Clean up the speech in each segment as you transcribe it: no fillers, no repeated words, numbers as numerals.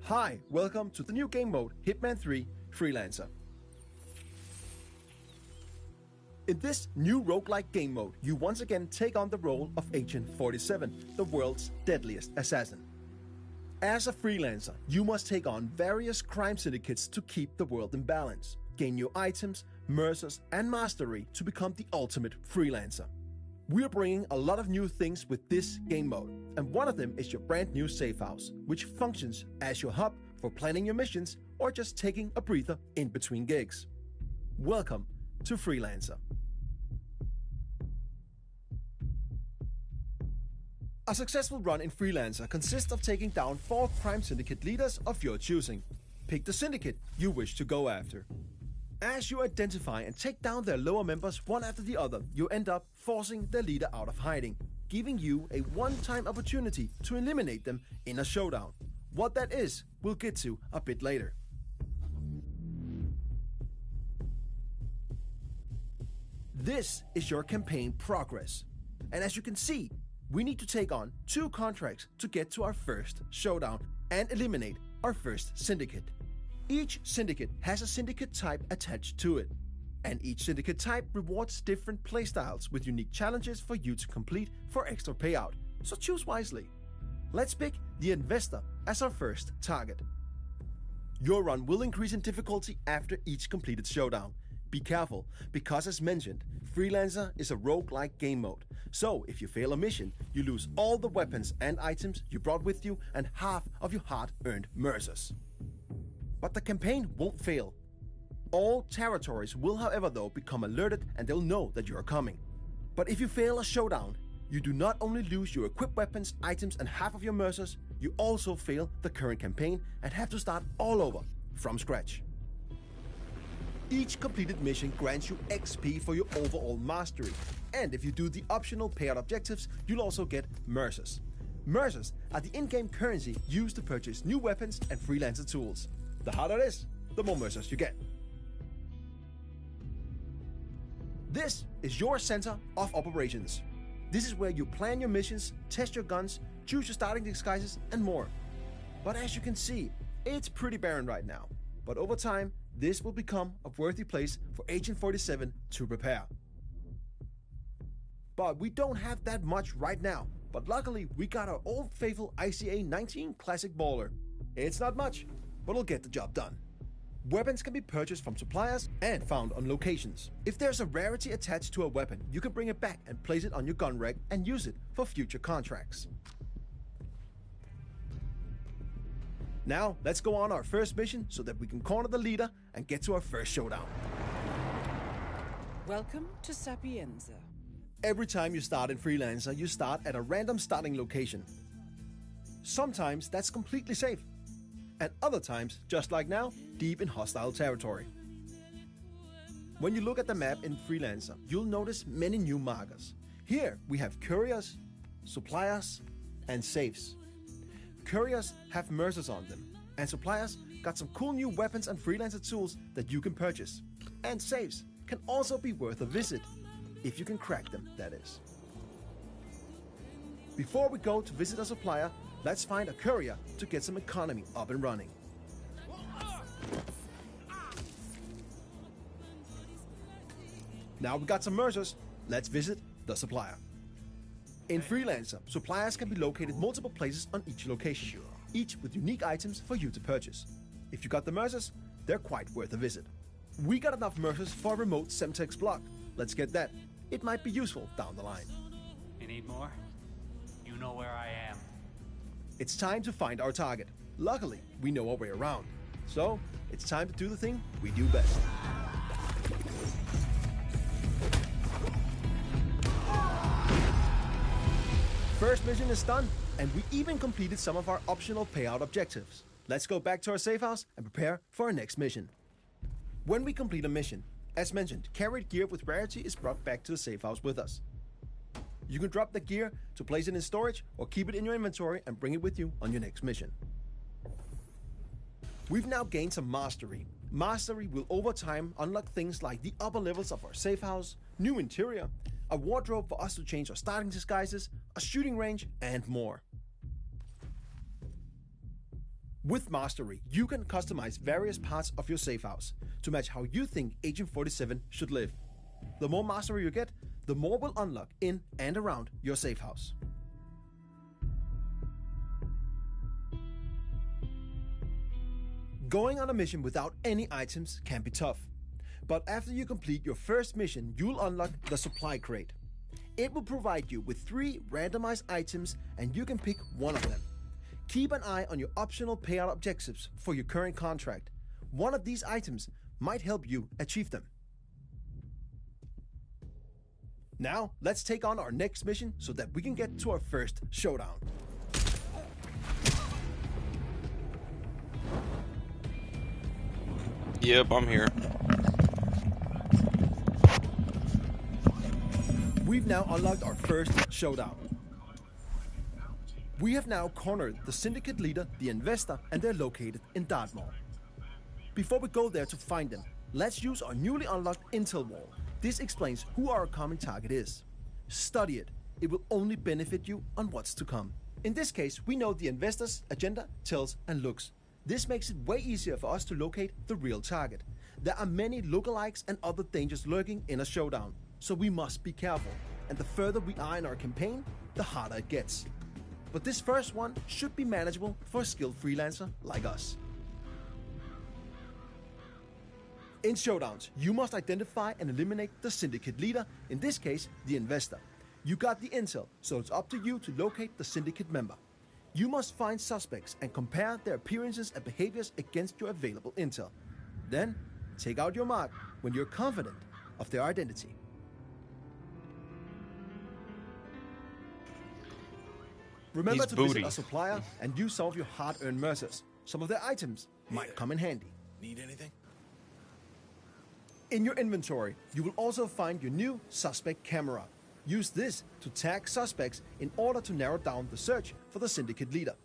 Hi, welcome to the new game mode, Hitman 3 Freelancer. In this new roguelike game mode, you once again take on the role of Agent 47, the world's deadliest assassin. As a freelancer, you must take on various crime syndicates to keep the world in balance, gain new items, mercers, and mastery to become the ultimate freelancer. We are bringing a lot of new things with this game mode, and one of them is your brand new safe house, which functions as your hub for planning your missions or just taking a breather in between gigs. Welcome to Freelancer. A successful run in Freelancer consists of taking down 4 crime syndicate leaders of your choosing. Pick the syndicate you wish to go after. As you identify and take down their lower members one after the other, you end up forcing their leader out of hiding, giving you a one-time opportunity to eliminate them in a showdown. What that is, we'll get to a bit later. This is your campaign progress. And as you can see, we need to take on 2 contracts to get to our first showdown and eliminate our first syndicate. Each syndicate has a syndicate type attached to it, and each syndicate type rewards different playstyles with unique challenges for you to complete for extra payout, so choose wisely. Let's pick the Investor as our first target. Your run will increase in difficulty after each completed showdown. Be careful, because as mentioned, Freelancer is a roguelike game mode, so if you fail a mission, you lose all the weapons and items you brought with you and half of your hard-earned mercers. But the campaign won't fail. All territories will, however, though, become alerted and they'll know that you are coming. But if you fail a showdown, you do not only lose your equipped weapons, items, and half of your mercers, you also fail the current campaign and have to start all over from scratch. Each completed mission grants you XP for your overall mastery, and if you do the optional payout objectives, you'll also get mercers. Mercers are the in-game currency used to purchase new weapons and freelancer tools. The harder it is, the more mercers you get. This is your center of operations. This is where you plan your missions, test your guns, choose your starting disguises, and more. But as you can see, it's pretty barren right now. But over time, this will become a worthy place for Agent 47 to prepare. But we don't have that much right now. But luckily, we got our old faithful ICA 19 Classic Baller. It's not much, but it'll get the job done. Weapons can be purchased from suppliers and found on locations. If there's a rarity attached to a weapon, you can bring it back and place it on your gun rack and use it for future contracts. Now, let's go on our first mission so that we can corner the leader and get to our first showdown. Welcome to Sapienza. Every time you start in Freelancer, you start at a random starting location. Sometimes that's completely safe, and other times, just like now, deep in hostile territory. When you look at the map in Freelancer, you'll notice many new markers. Here we have couriers, suppliers, and safes. Couriers have mercers on them, and suppliers got some cool new weapons and freelancer tools that you can purchase. And safes can also be worth a visit, if you can crack them, that is. Before we go to visit a supplier, let's find a courier to get some economy up and running. Now we got some mercers, let's visit the supplier. In Freelancer, suppliers can be located multiple places on each location, each with unique items for you to purchase. If you got the mercers, they're quite worth a visit. We got enough mercers for a remote Semtex block. Let's get that. It might be useful down the line. You need more? You know where I am. It's time to find our target. Luckily, we know our way around. So, it's time to do the thing we do best. First mission is done, and we even completed some of our optional payout objectives. Let's go back to our safe house and prepare for our next mission. When we complete a mission, as mentioned, carried gear with rarity is brought back to the safe house with us. You can drop the gear to place it in storage or keep it in your inventory and bring it with you on your next mission. We've now gained some mastery. Mastery will over time unlock things like the upper levels of our safe house, new interior, a wardrobe for us to change our starting disguises, a shooting range, and more. With Mastery, you can customize various parts of your safe house to match how you think Agent 47 should live. The more mastery you get, the more will unlock in and around your safe house. Going on a mission without any items can be tough. But after you complete your first mission, you'll unlock the supply crate. It will provide you with 3 randomized items and you can pick one of them. Keep an eye on your optional payout objectives for your current contract. One of these items might help you achieve them. Now, let's take on our next mission so that we can get to our first showdown. Yep, I'm here. We've now unlocked our first showdown. We have now cornered the syndicate leader, the investor, and they're located in Dartmoor. Before we go there to find them, let's use our newly unlocked intel wall. This explains who our common target is. Study it. It will only benefit you on what's to come. In this case, we know the investor's agenda, tells, and looks. This makes it way easier for us to locate the real target. There are many lookalikes and other dangers lurking in a showdown, so we must be careful. And the further we are in our campaign, the harder it gets. But this first one should be manageable for a skilled freelancer like us. In showdowns, you must identify and eliminate the syndicate leader, in this case, the investor. You got the intel, so it's up to you to locate the syndicate member. You must find suspects and compare their appearances and behaviors against your available intel. Then, take out your mark when you're confident of their identity. Remember to visit a supplier and use some of your hard-earned mercers. Some of their items might come in handy. Need anything? In your inventory, you will also find your new suspect camera. Use this to tag suspects in order to narrow down the search for the syndicate leader.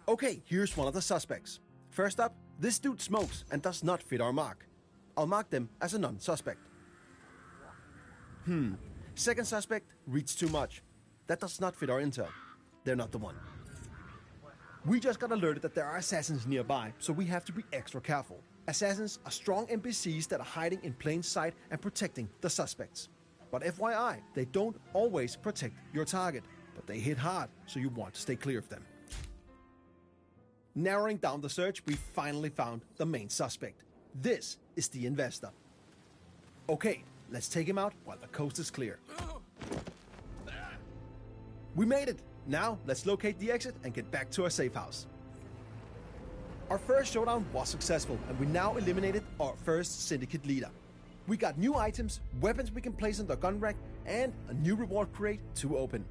Okay, here's one of the suspects. First up, this dude smokes and does not fit our mark. I'll mark them as a non-suspect. Second suspect reads too much. That does not fit our intel. They're not the one. We just got alerted that there are assassins nearby, so we have to be extra careful. Assassins are strong NPCs that are hiding in plain sight and protecting the suspects. But FYI, they don't always protect your target, but they hit hard, so you want to stay clear of them. Narrowing down the search, we finally found the main suspect. This is the investor. Okay, let's take him out while the coast is clear. We made it! Now, let's locate the exit and get back to our safe house. Our first showdown was successful, and we now eliminated our first syndicate leader. We got new items, weapons we can place in the gun rack, and a new reward crate to open.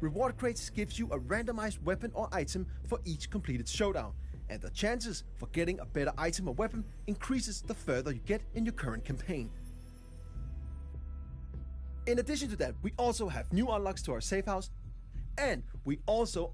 Reward crates gives you a randomized weapon or item for each completed showdown, and the chances for getting a better item or weapon increases the further you get in your current campaign. In addition to that, we also have new unlocks to our safe house, and we also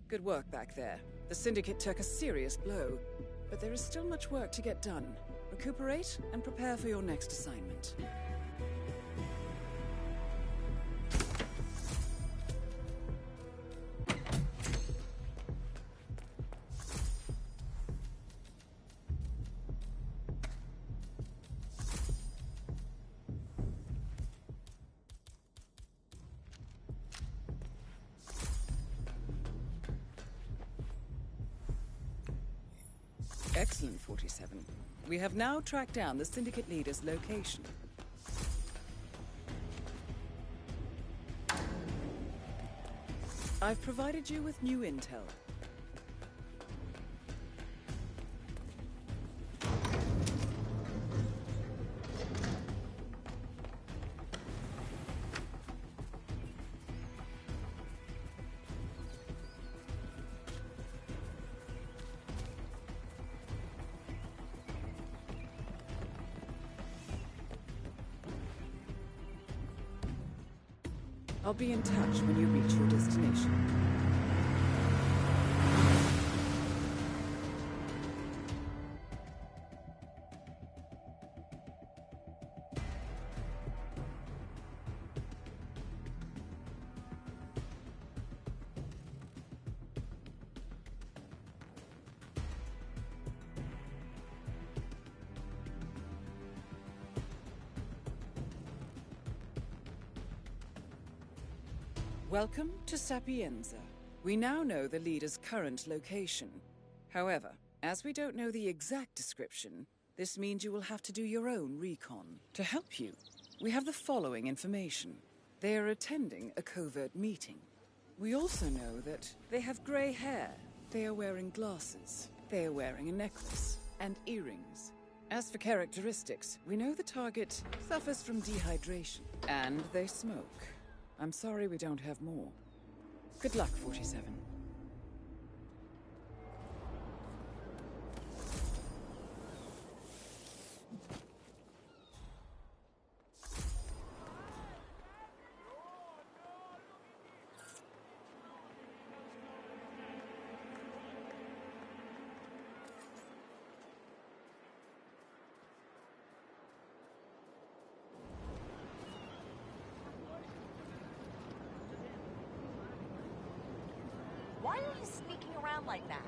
Good work back there. The Syndicate took a serious blow, but there is still much work to get done. Recuperate and prepare for your next assignment. Excellent, 47. We have now tracked down the Syndicate leader's location. I've provided you with new intel. I'll be in touch when you reach your destination. Welcome to Sapienza. We now know the leader's current location. However, as we don't know the exact description, this means you will have to do your own recon. To help you, we have the following information. They are attending a covert meeting. We also know that they have grey hair. They are wearing glasses. They are wearing a necklace and earrings. As for characteristics, we know the target suffers from dehydration, and they smoke. I'm sorry we don't have more. Good luck, 47. Why are you sneaking around like that?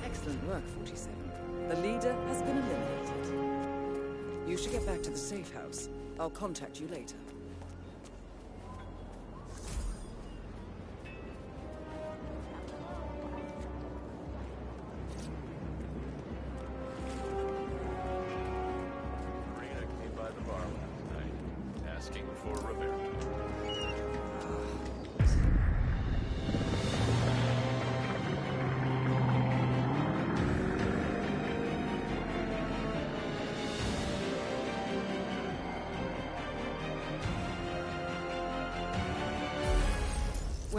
Excellent work, 47. The leader has been eliminated. You should get back to the safe house. I'll contact you later.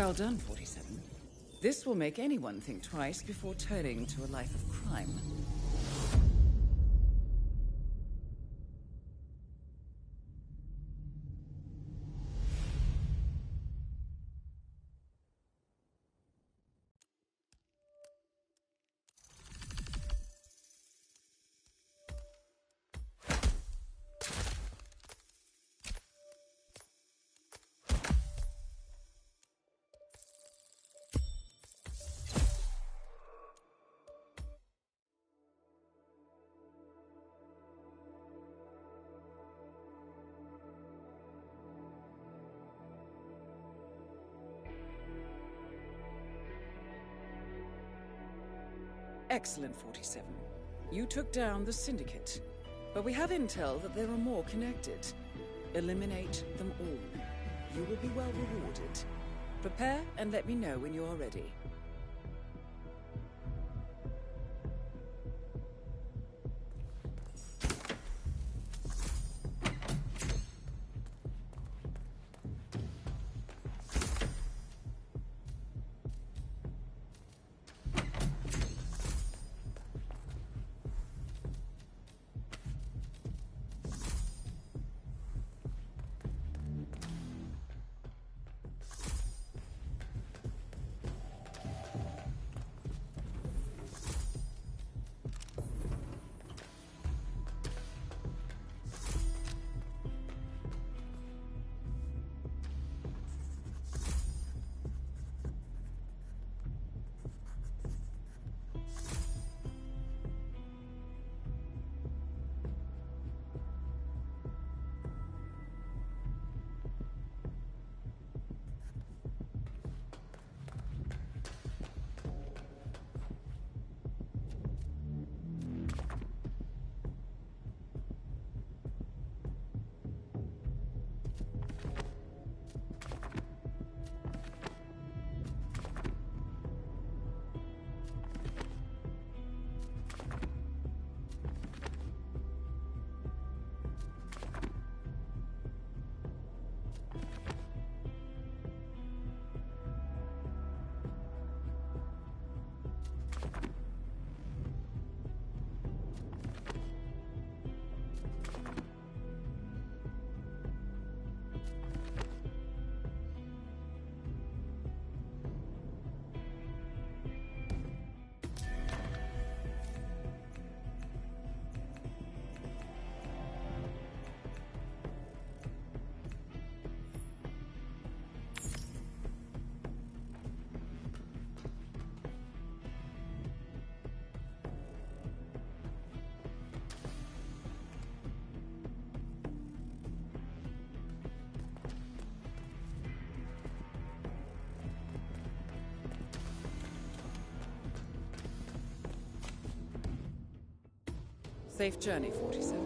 Well done, 47. This will make anyone think twice before turning to a life of crime. Excellent, 47. You took down the Syndicate, but we have intel that there are more connected. Eliminate them all. You will be well rewarded. Prepare and let me know when you are ready. Safe journey, 47.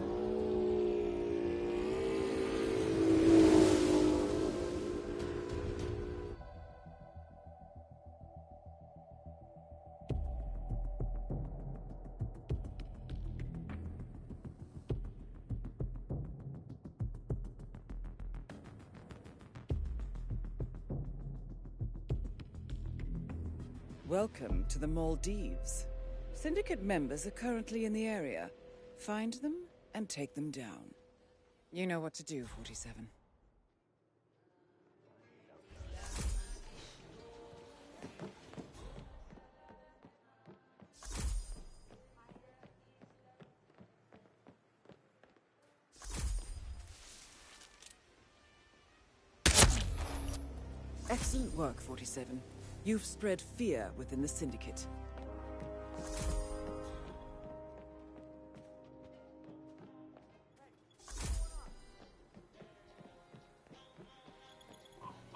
Welcome to the Maldives. Syndicate members are currently in the area. Find them and take them down. You know what to do, 47. Excellent work, 47. You've spread fear within the Syndicate.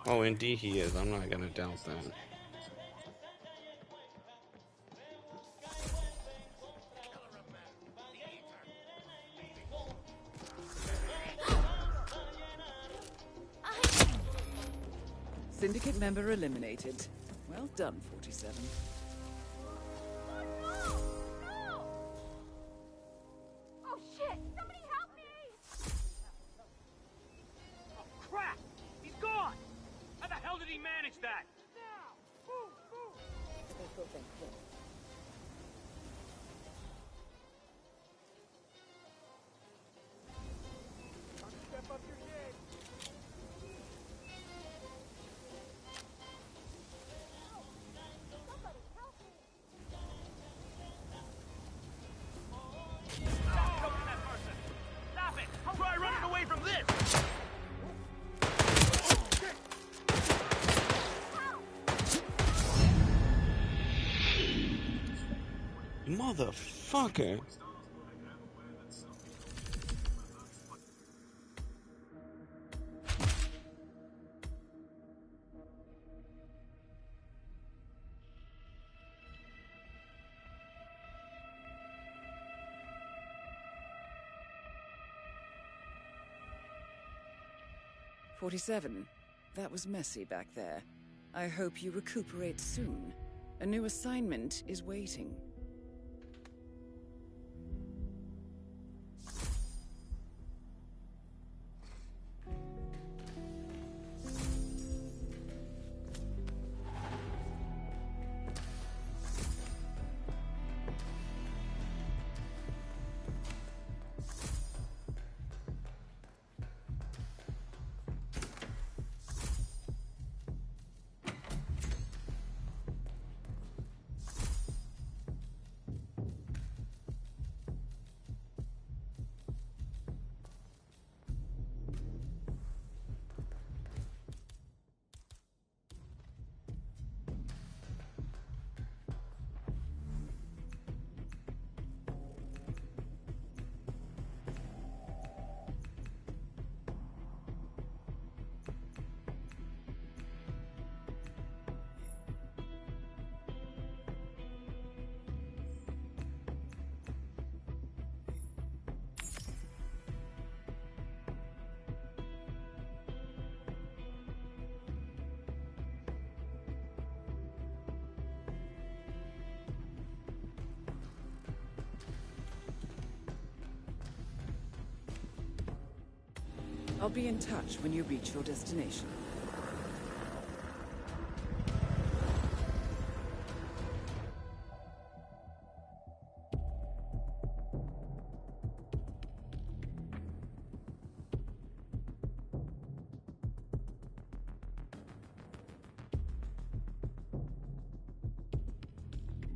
Oh, indeed he is. I'm not gonna doubt that. Syndicate member eliminated. Well done, 47. Oh shit! Somebody help me! Oh, crap! He's gone! How the hell did he manage that? Motherfucker. "47. That was messy back there. I hope you recuperate soon. A new assignment is waiting." I'll be in touch when you reach your destination.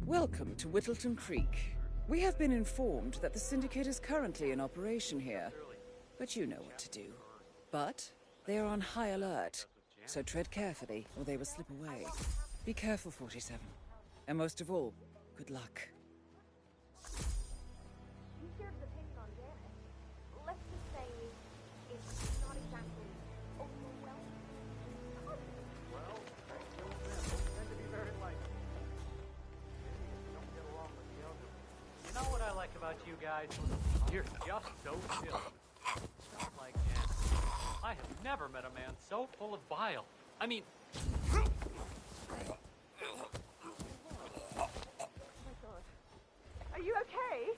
Welcome to Whittleton Creek. We have been informed that the Syndicate is currently in operation here, but you know what to do. But they are on high alert, so tread carefully or they will slip away. Be careful, 47. And most of all, good luck. You served the picture on damage. Let's just say it's not exactly overwhelming. Well, thank you, men tend to be very likely. Idiots don't get along with the others. You know what I like about you guys? You're just so chill. Not like him. I have never met a man so full of bile. I mean... Oh my god. Are you okay?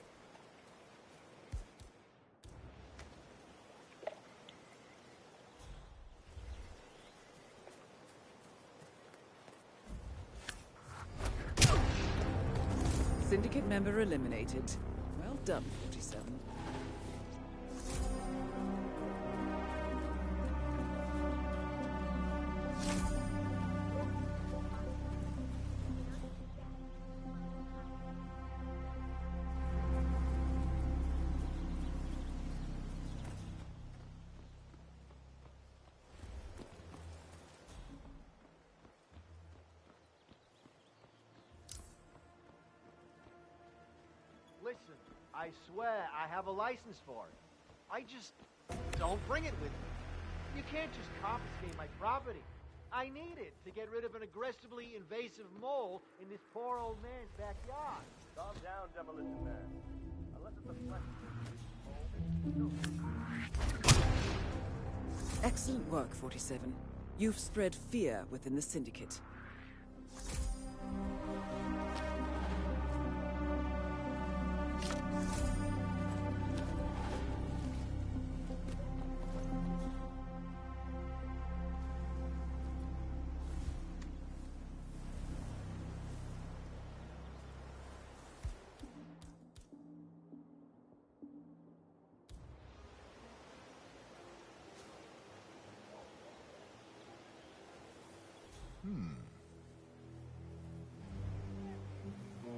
Syndicate member eliminated. Well done, 47. Listen, I swear I have a license for it. I just don't bring it with me. You can't just confiscate my property. I need it to get rid of an aggressively invasive mole in this poor old man's backyard. Calm down, Demolition Man. Unless it's a flesh. Excellent work, 47. You've spread fear within the Syndicate.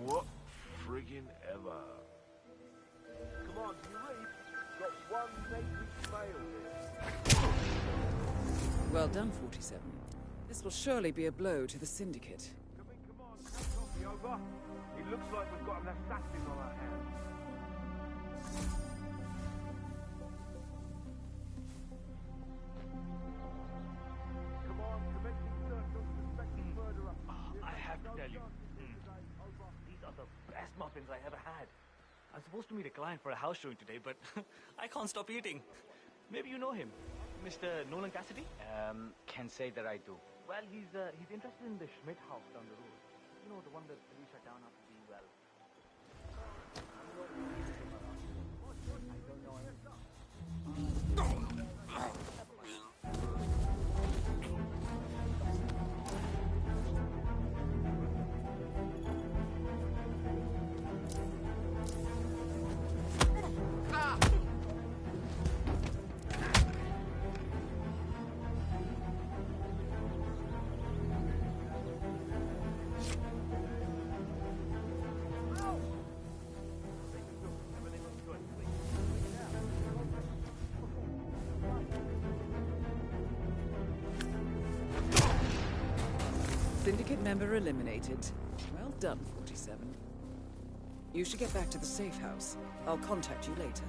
What friggin' ever? Come on, you read? Got one basic mail here. Well done, 47. This will surely be a blow to the Syndicate. Come on, copy over. He Looks like we've got an assassin on our hands. Come on, commencing search on suspected murderer. I have to tell you, these are the best muffins I ever had. I'm supposed to meet a client for a house showing today, but I can't stop eating. Maybe you know him, Mr. Nolan Cassidy? Can say that I do. Well, he's interested in the Schmidt house down the road. You know, the one that police shut down after being well. Syndicate member eliminated. Well done, 47. You should get back to the safe house. I'll contact you later.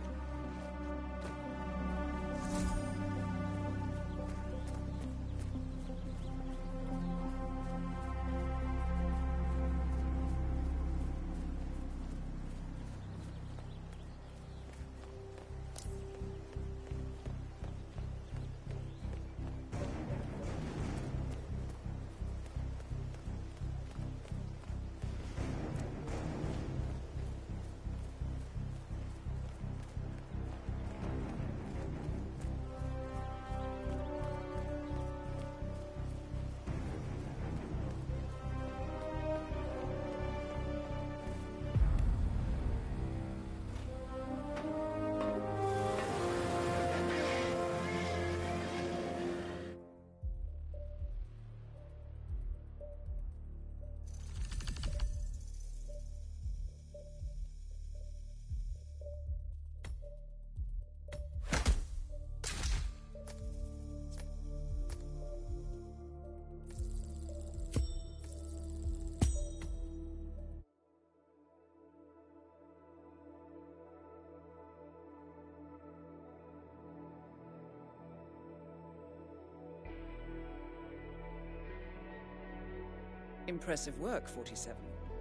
Impressive work, 47.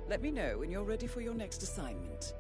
Let me know when you're ready for your next assignment.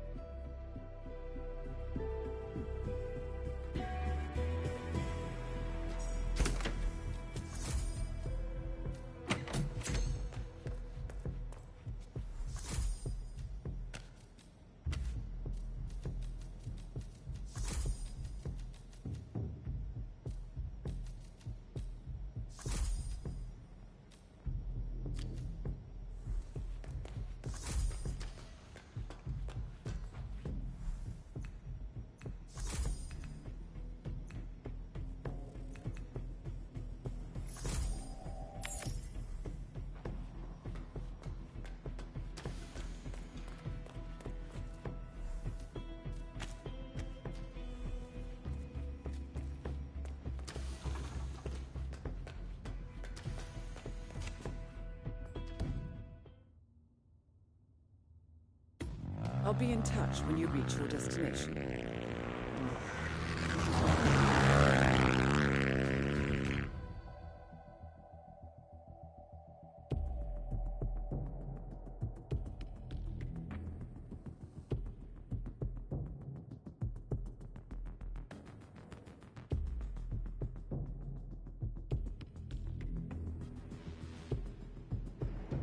I'll be in touch when you reach your destination.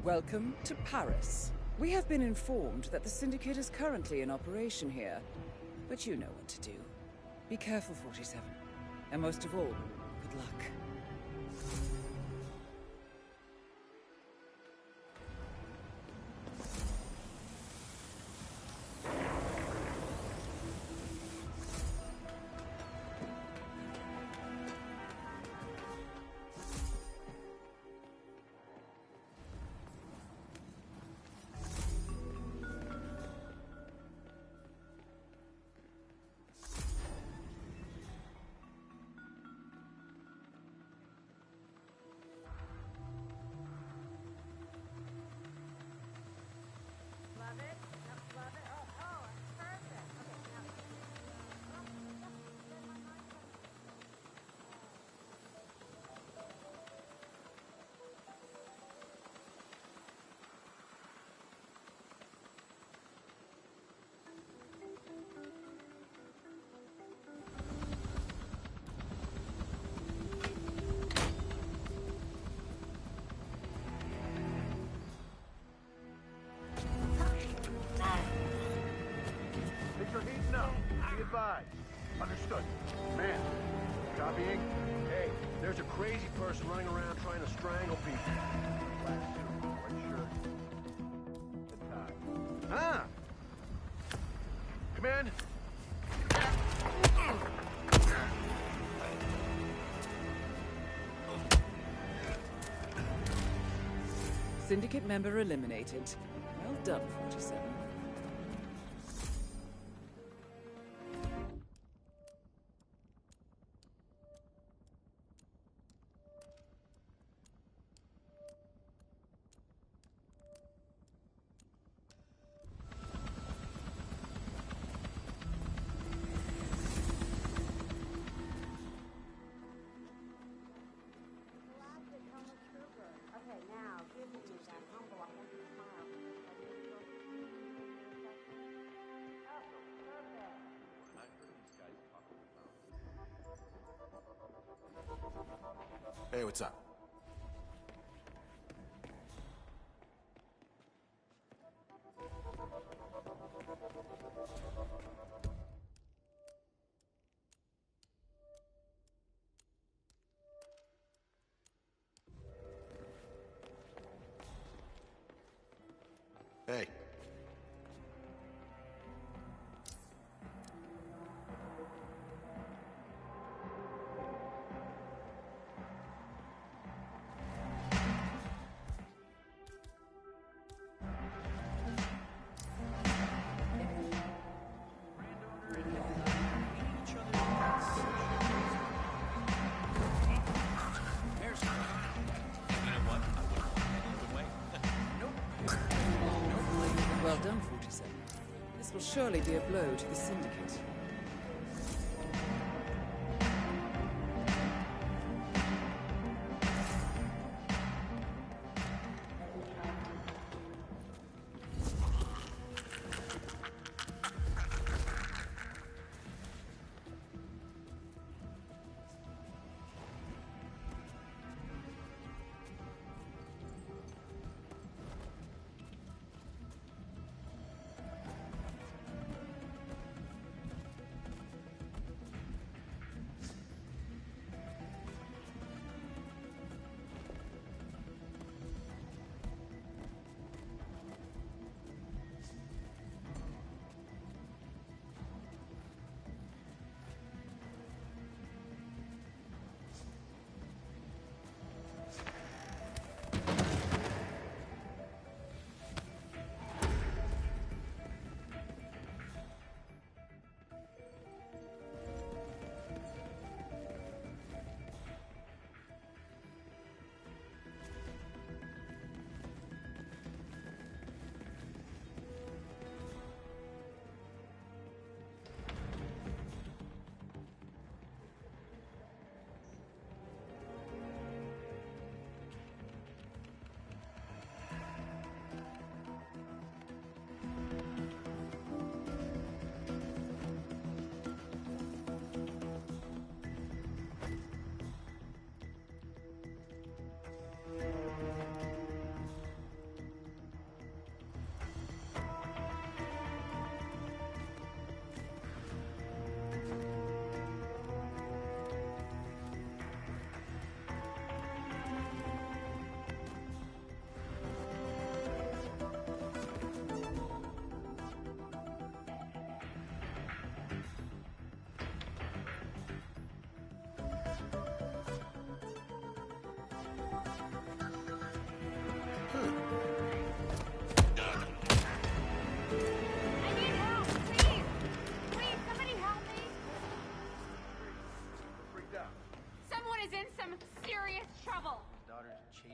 Welcome to Paris. We have been informed that the Syndicate is currently in operation here, but you know what to do. Be careful, 47. And most of all, good luck. advised. Understood. Man, copying? Hey, there's a crazy person running around trying to strangle people. Black suit, white shirt, and tie. Ah! Command! Syndicate member eliminated. Well done, 47. Okay, now give me that humble, authentic smile. Hey, what's up? Hey. Well done, 47. This will surely be a blow to the Syndicate.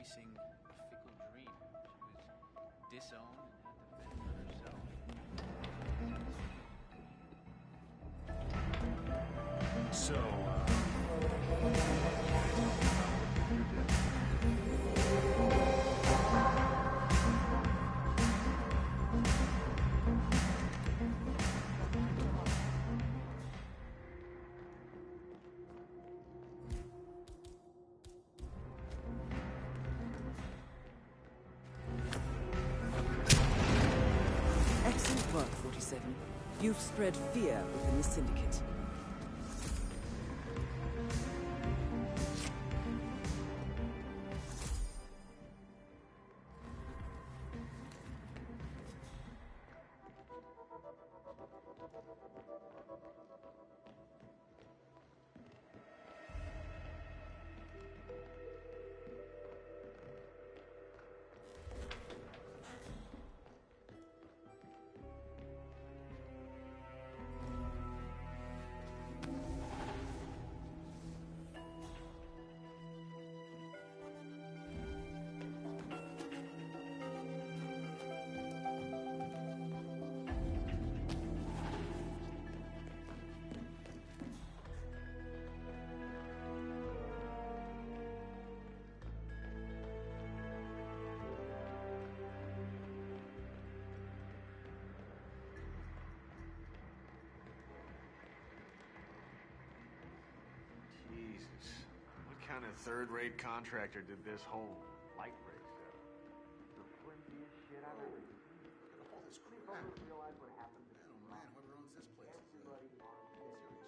chasing a fickle dream. She was disowned and had to fend for herself. So, Excellent work, 47. You've spread fear within the Syndicate. Jesus. What kind of third-rate contractor did this whole light rig set? The flimsiest shit I've ever seen. All this crap. Realize what happened to man, whoever owns this place is everybody on serious.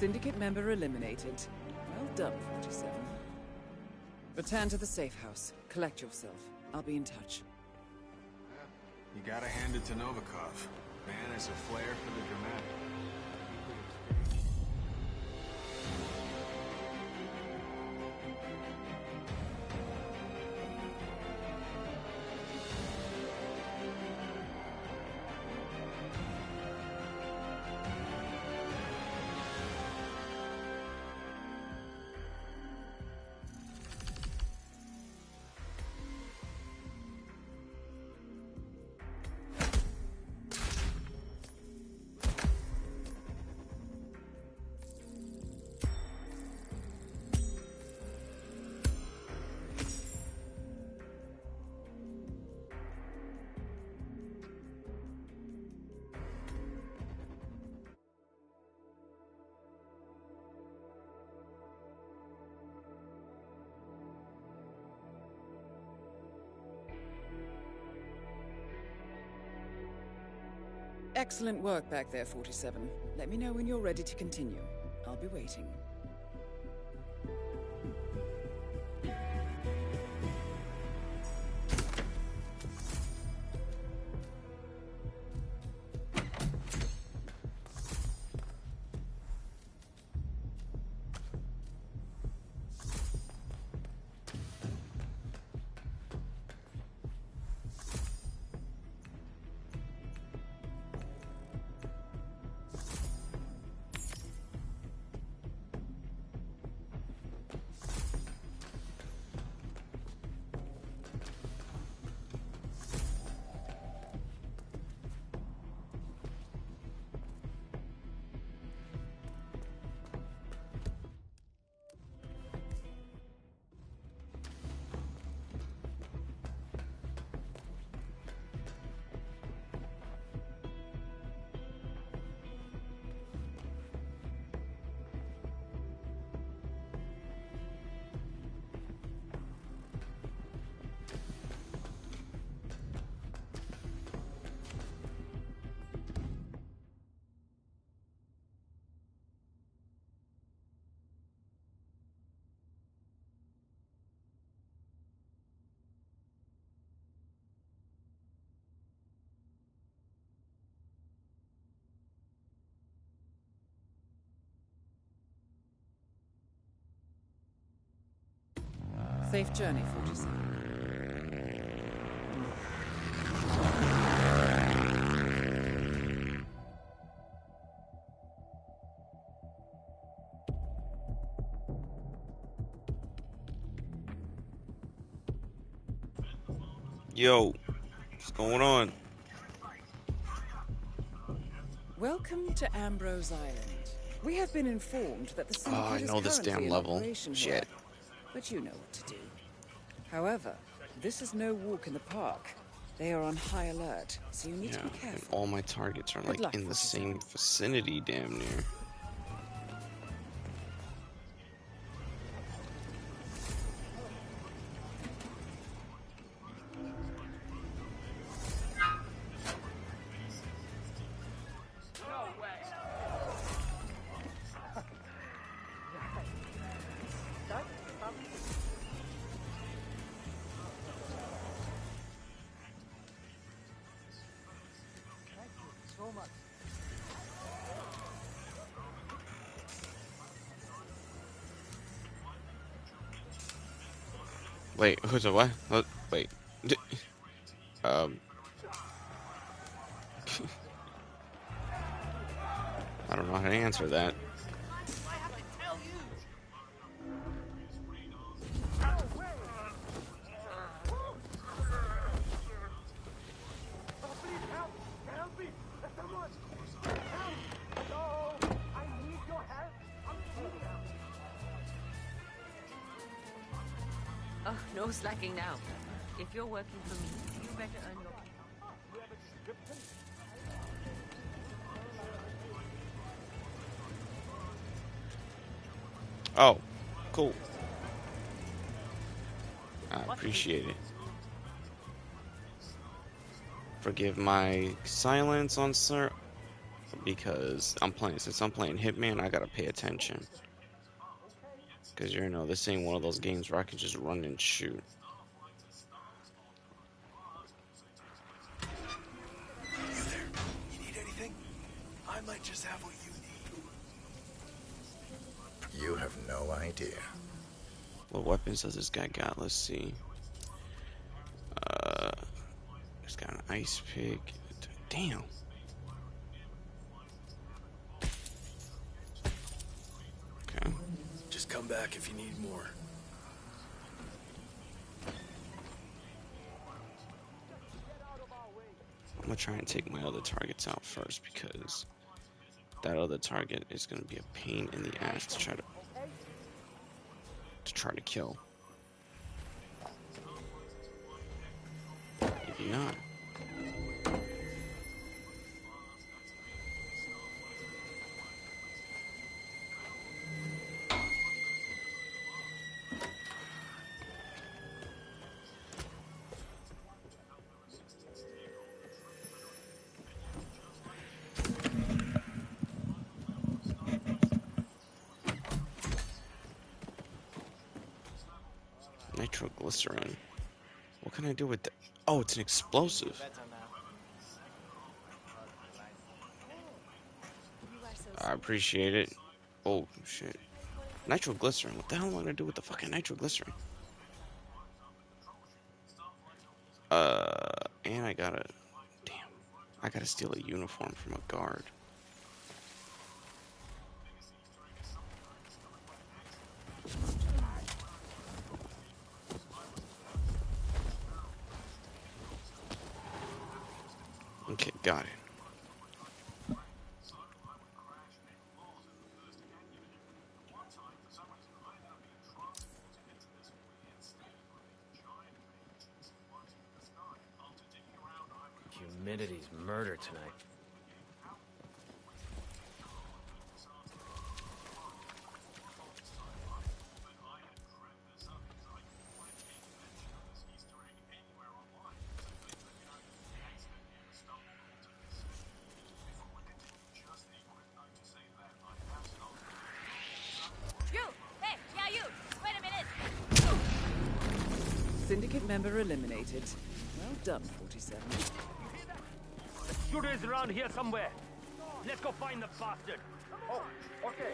Syndicate member eliminated. Well done, 47. Return to the safe house. Collect yourself. I'll be in touch. You gotta hand it to Novikov. Man has a flair for the dramatic. Excellent work back there, 47. Let me know when you're ready to continue. I'll be waiting. Safe journey, 47. Yo, what's going on? Welcome to Ambrose Island. We have been informed that the syndicate I know is this currently damn in level. operation Shit. here, but you know what to do. However, this is no walk in the park. They are on high alert, so you need to Yeah, be and careful. all my targets are Good like luck, in the 47. same vicinity, damn near. So much. Wait, who's a what? Wait. Um. I don't know how to answer that. Oh, no slacking now. If you're working for me, you better earn your keep. Oh, cool. I appreciate it. Forgive my silence on sir, because since I'm playing Hitman, I gotta pay attention. Cause you know, this ain't one of those games where I can just run and shoot. You need anything? I might just have what you need. You have no idea. What weapons does this guy got? Let's see. He's got an ice pick. Damn. Okay. Just come back if you need more. I'm gonna try and take my other targets out first because that other target is gonna be a pain in the ass to try to kill. Maybe not. nitroglycerin. What can I do with that? Oh, it's an explosive. I appreciate it. Oh, shit. Nitroglycerin. What the hell am I gonna do with the fucking nitroglycerin? And I gotta... Damn. I gotta steal a uniform from a guard. Okay, got it. Humidity's murder tonight. You! Hey, yeah, you! Wait a minute! Syndicate member eliminated. Well done, 47. Shooter is around here somewhere. Let's go find the bastard. Oh, okay.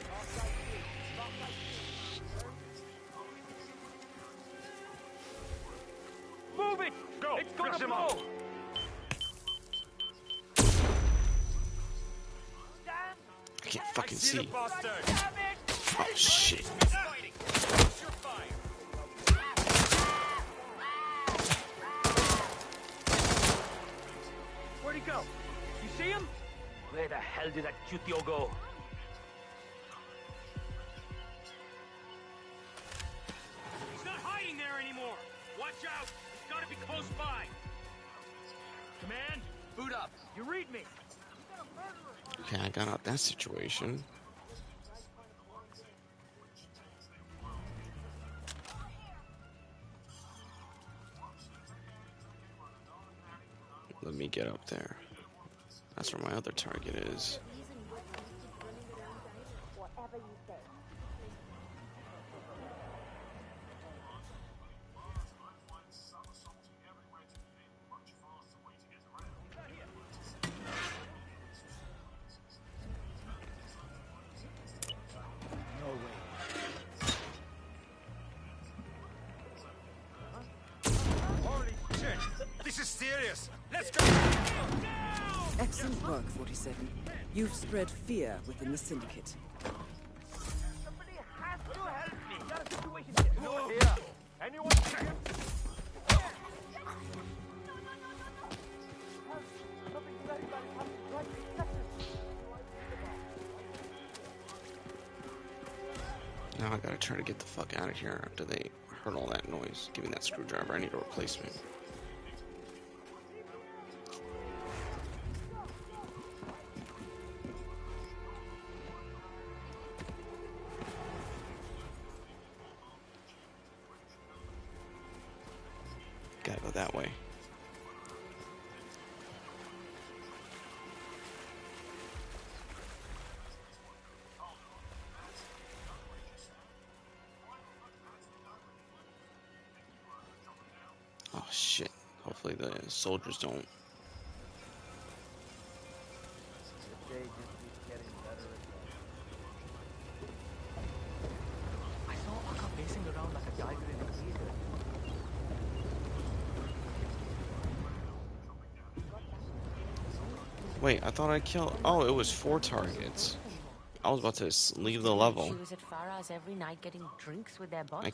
Move it! Go! It's gonna Fix him blow! up. I can't fucking see. Bastard! Oh, shit. Fighting! What's your fire? Where'd he go? You see him? Where the hell did that Chutio go? He's not hiding there anymore! Watch out! He's gotta be close by! Command, boot up! You read me! Okay, I got out that situation. Let me get up there. That's where my other target is. Whatever you say. Holy shit! This is serious! Let's go! Excellent work, 47. You've spread fear within the Syndicate. Somebody has to help me. Got a situation here. No. Here. Anyone see him? Something very bad is happening right this second. Now I gotta try to get the fuck out of here after they heard all that noise. Give me that screwdriver. I need a replacement. Gotta go that way. Oh shit. Hopefully the soldiers don't. The day just keeps getting better and better. I saw Akka pacing around like a tiger in a cage. Wait, I thought I killed. Oh, it was 4 targets. I was about to leave the level. She was at Farah's every night getting drinks with their boss. I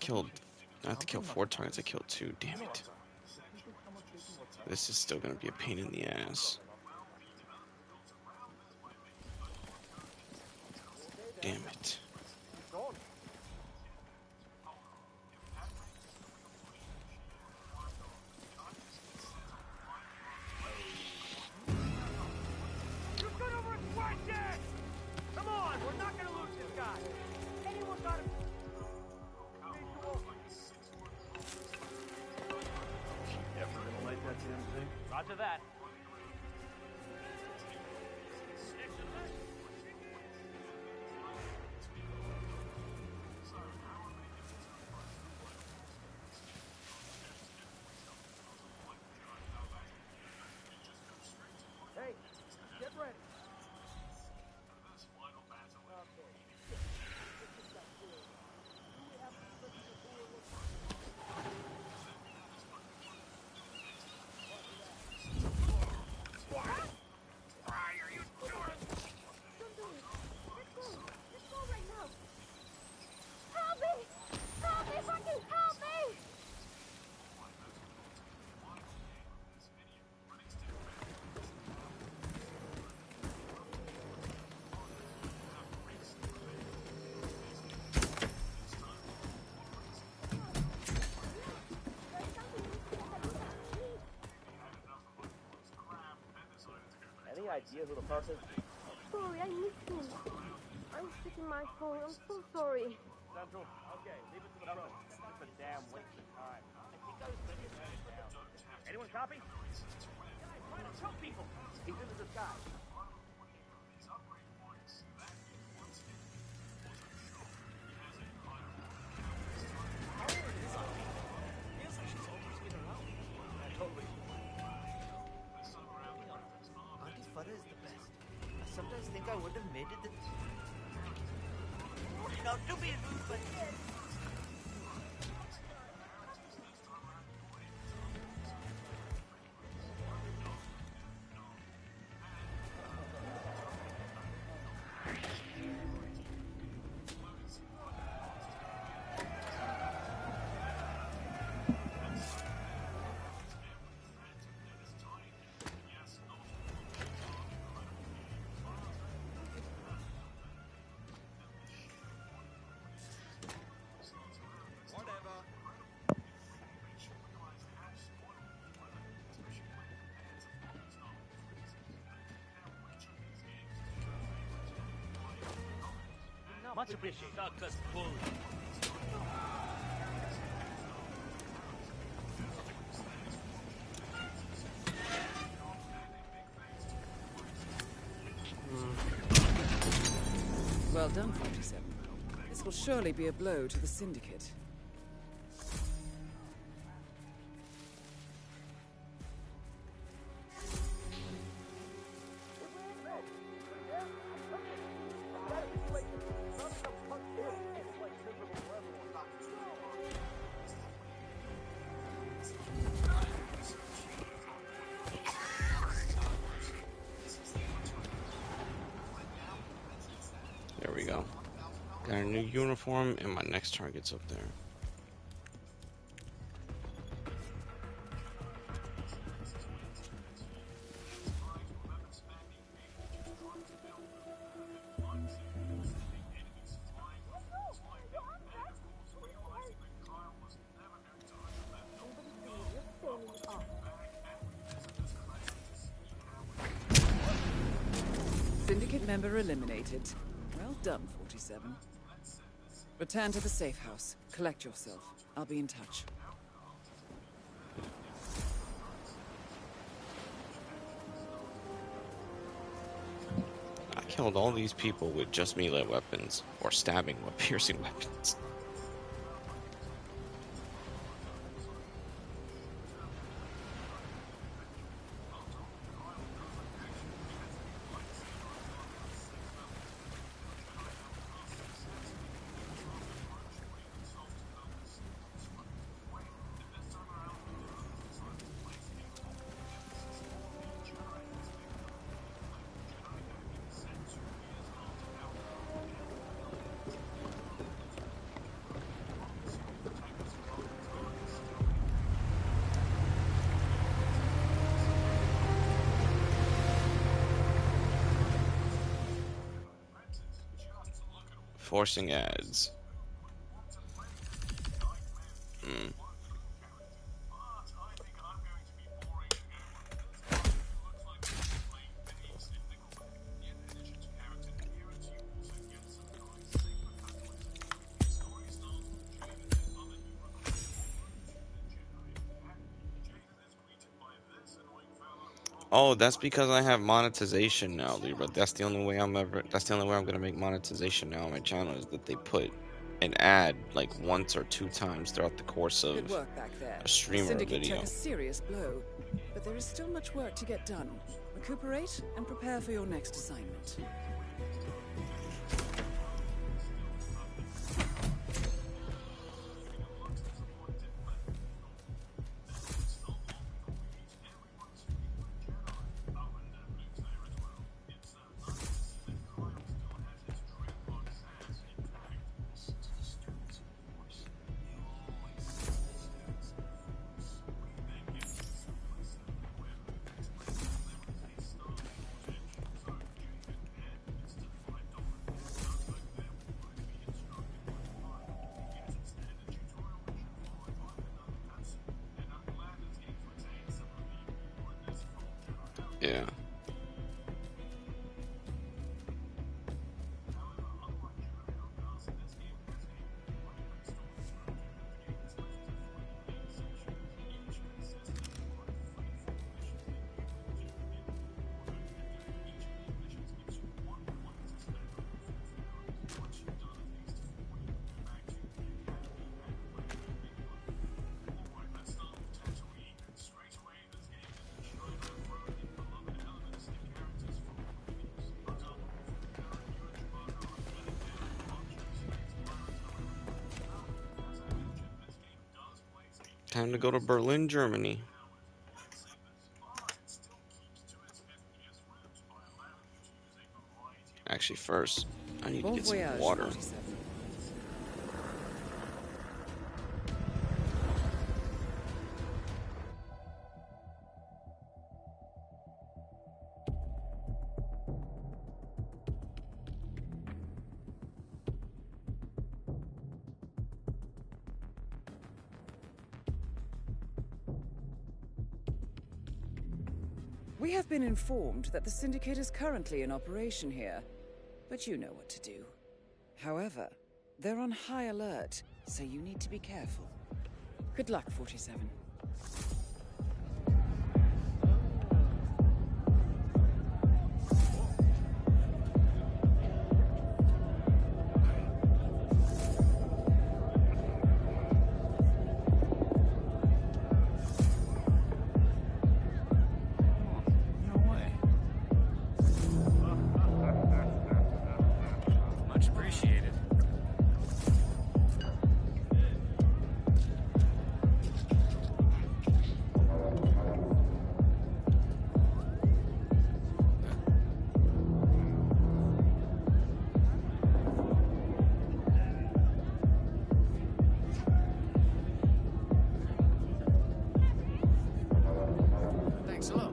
have to kill 4 targets. I killed 2. Damn it. This is still gonna be a pain in the ass. Damn it. You got over and squash that! Come on, we're not gonna lose this guy. Anyone got him? Ever gonna light that damn thing? Roger that. any idea who the person? Sorry, I missed him. I was checking my phone. I'm so sorry. Central. Okay, leave it to the pros. It's a damn waste of time. I think I was ready to turn it down. Anyone copy? Guys, trying to choke people. He's in the disguise. Auntie Farah is the best. I sometimes think I would have made it. Not to be rude, but yes. Much appreciated. Well done, 47. This will surely be a blow to the Syndicate. There we go. Got a new uniform, and my next target's up there. Syndicate member eliminated. Well done, 47. Return to the safe house. Collect yourself. I'll be in touch. I killed all these people with just melee weapons, or stabbing or piercing weapons. Forcing ads. Oh, that's because I have monetization now, Libra. That's the only way that's the only way I'm gonna make monetization now on my channel, is that they put an ad like once or two times throughout the course of Good work back there. a stream The or a Syndicate video. took a serious blow, but there is still much work to get done. Recuperate and prepare for your next assignment. Yeah. Time to go to Berlin, Germany. Actually, first, I need to Bon get some voyage, water. 47. We have been informed that the Syndicate is currently in operation here, but you know what to do. However, they're on high alert, so you need to be careful. Good luck, 47. Much appreciated. Thanks a lot.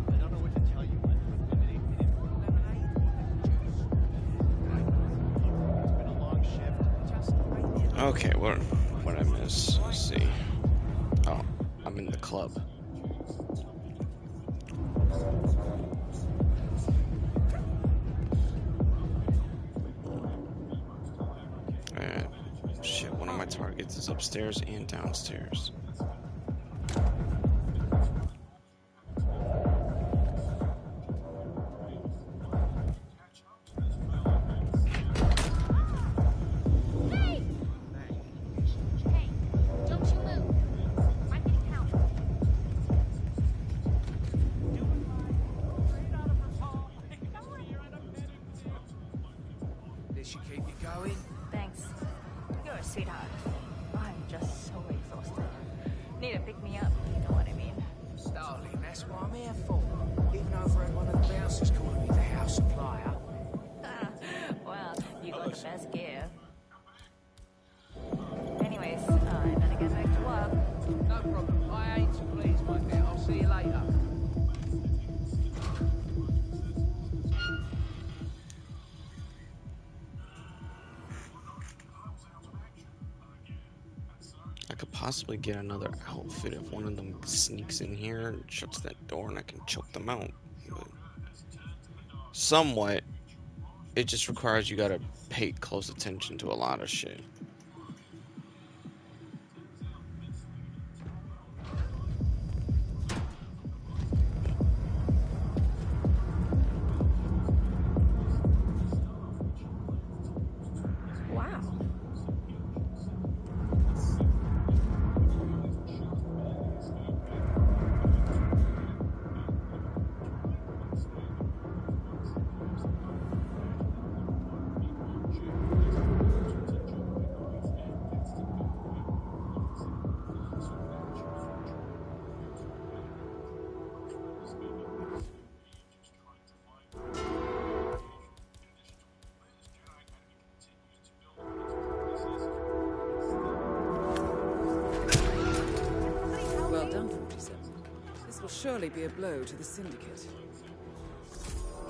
I don't know what to tell you. It's been a long shift. Okay, what I miss? Let's see. Oh, I'm in the club. Shit, one of my targets is upstairs and downstairs. Hey! Hey, don't you move. I'm getting help. This should keep you going. Thanks. You're a sweetheart. I'm just so exhausted. Need to pick me up, you know what I mean? Darling, that's what I'm here for. Even over at one of the bouncers calling me the house supplier. Well, you got the best gear. Anyways, I better get back to work. No problem. I ain't too pleased, my dear. I'll see you later. I could possibly get another outfit if one of them sneaks in here and shuts that door and I can choke them out. But somewhat, it just requires you gotta pay close attention to a lot of shit. Wow. Well done, 47. This will surely be a blow to the Syndicate.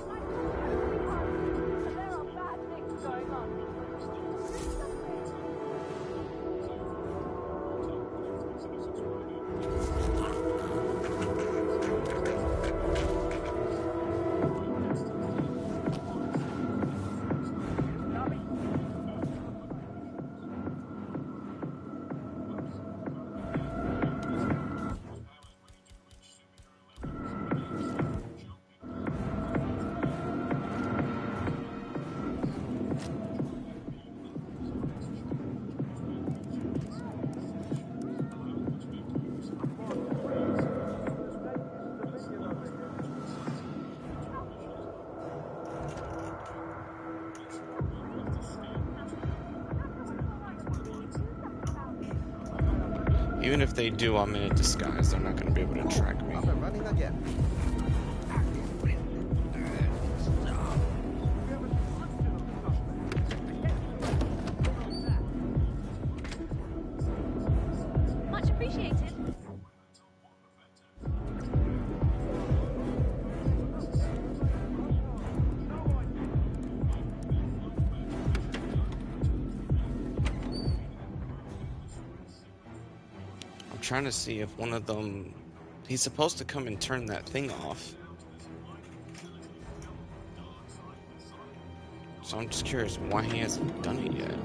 There are bad things going on. Even if they do, I'm in a disguise. They're not going to be able to track me. Up and running again. Much appreciated. I'm trying to see if one of them... He's supposed to come and turn that thing off. So I'm just curious why he hasn't done it yet.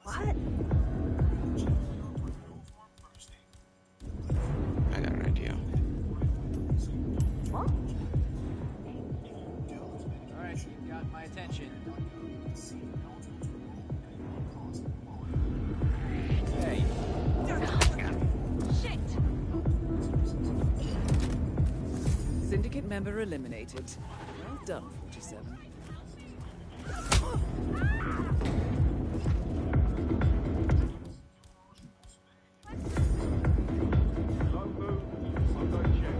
What? I got an idea. What? Alright, you got my attention. Hey. Shit! Syndicate member eliminated. Well done, 47. Don't move. I've got to check.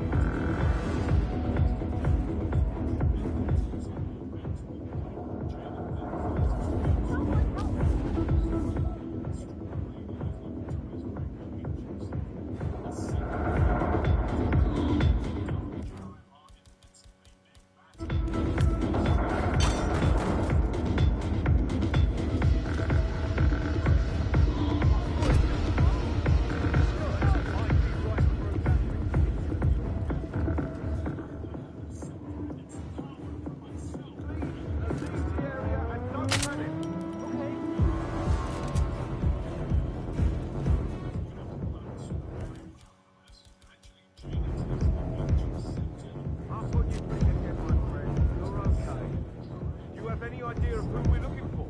Any idea of who we're looking for?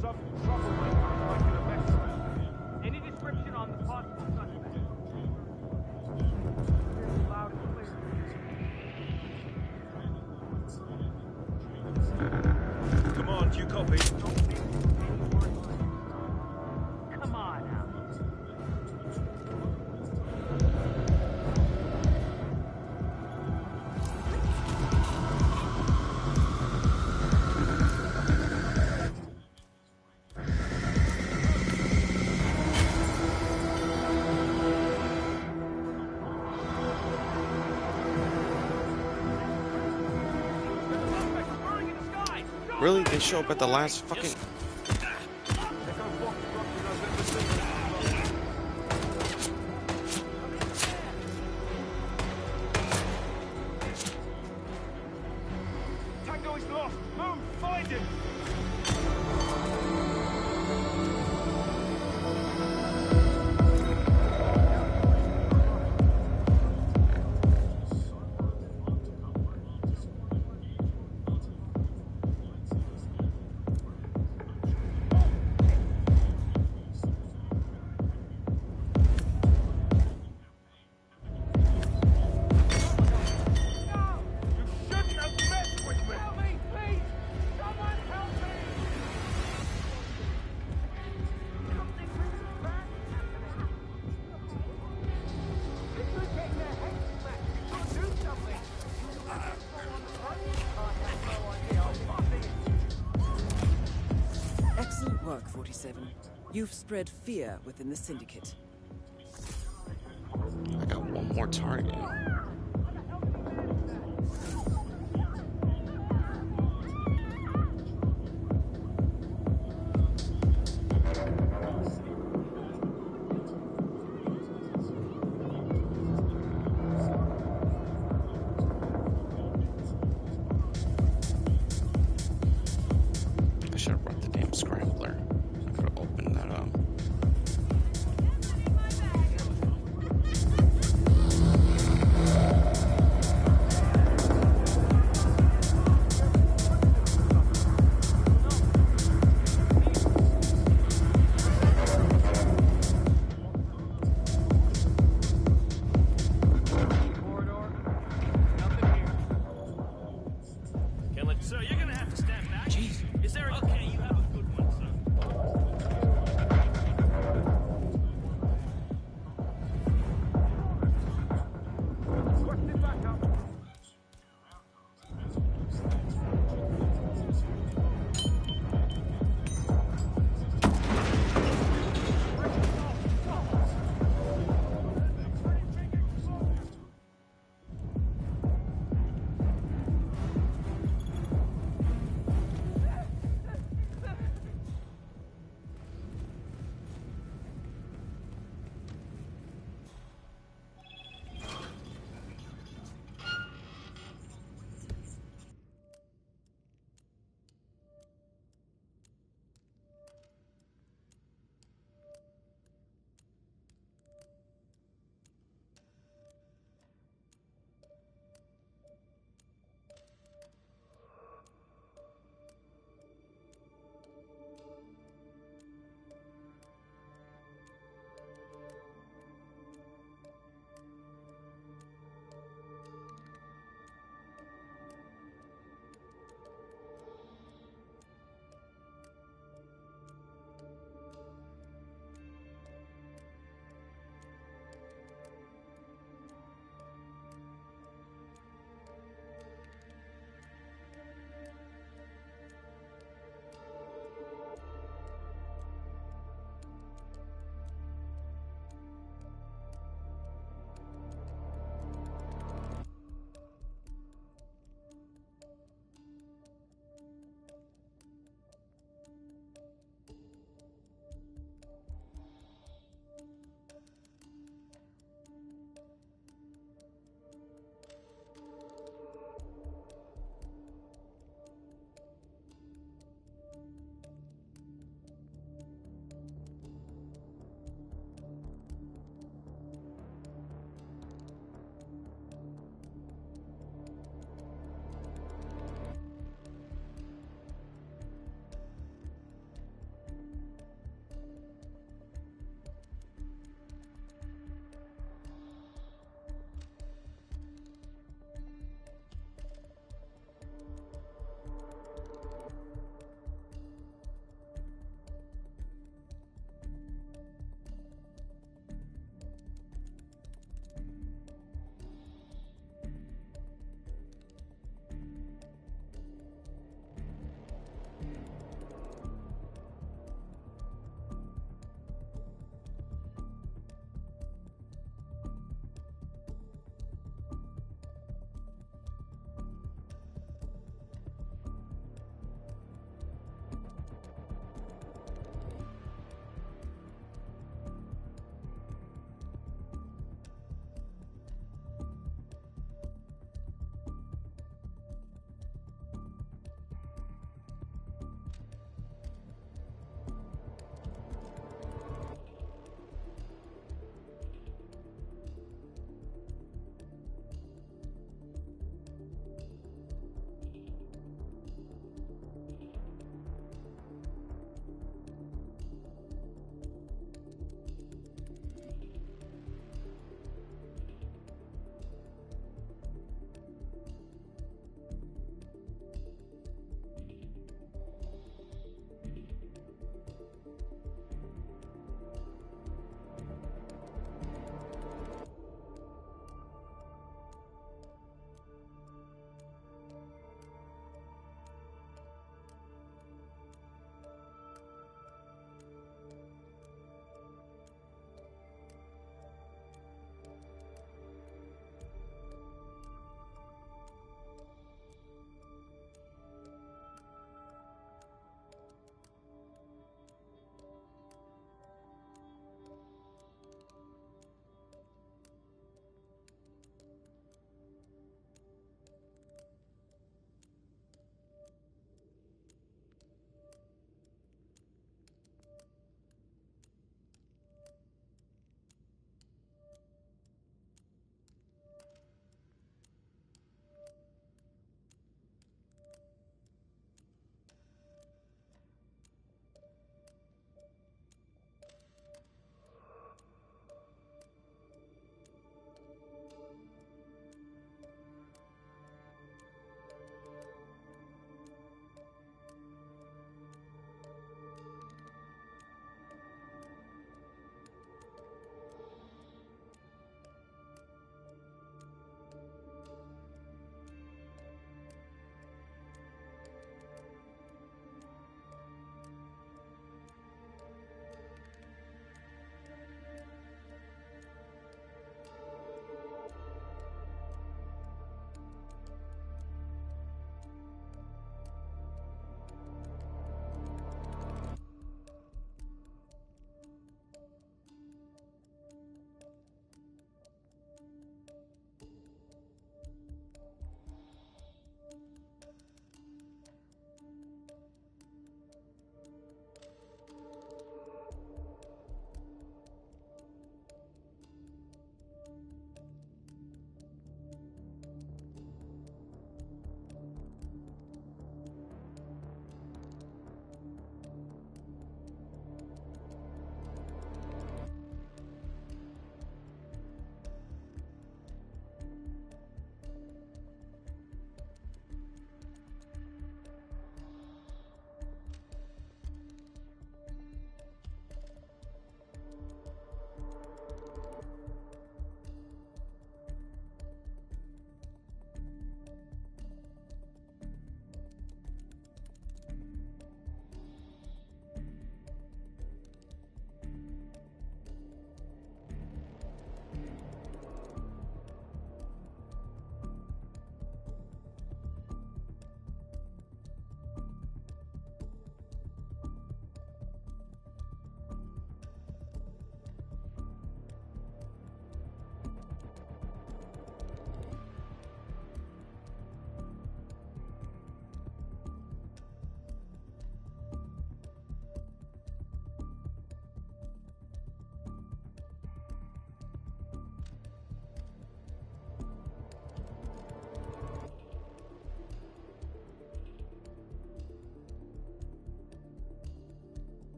Some troublemaker making a mess around here. Any description on the possible suspect? Loud and clear. Come on, do you copy? Come on now. Really? They show up at the last fucking... Tango is lost. Move, find him. Excellent work, 47. You've spread fear within the Syndicate. I got one more target. I should have brought the damn scrambler. I could have opened that up.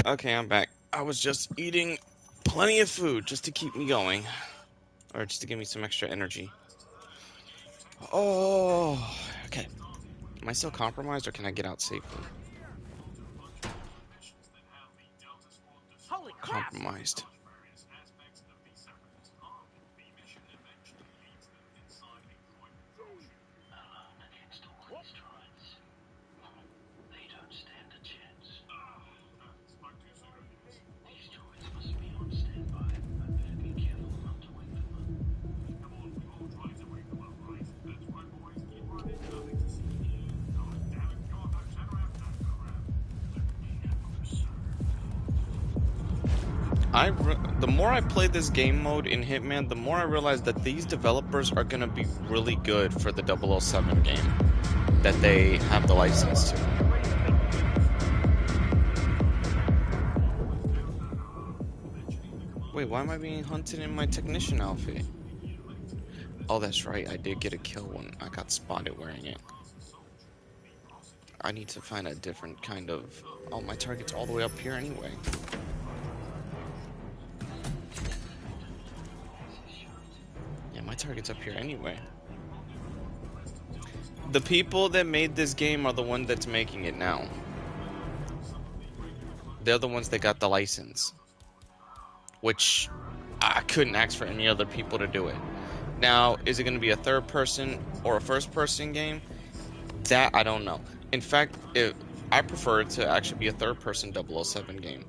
Okay, I'm back. I was just eating plenty of food just to keep me going. Or just to give me some extra energy. Oh, okay. Am I still compromised or can I get out safely? Holy crap! Compromised. The more I play this game mode in Hitman, the more I realize that these developers are going to be really good for the 007 game that they have the license to. Wait, why am I being hunted in my technician outfit? Oh, that's right, I did get a kill when I got spotted wearing it. I need to find a different kind of... Oh, my target's all the way up here anyway. Yeah, my target's up here anyway. The people that made this game are the one that's making it now. They're the ones that got the license. Which I couldn't ask for any other people to do it. Now, is it going to be a third person or a first person game? That I don't know. In fact, I prefer it to actually be a third person 007 game.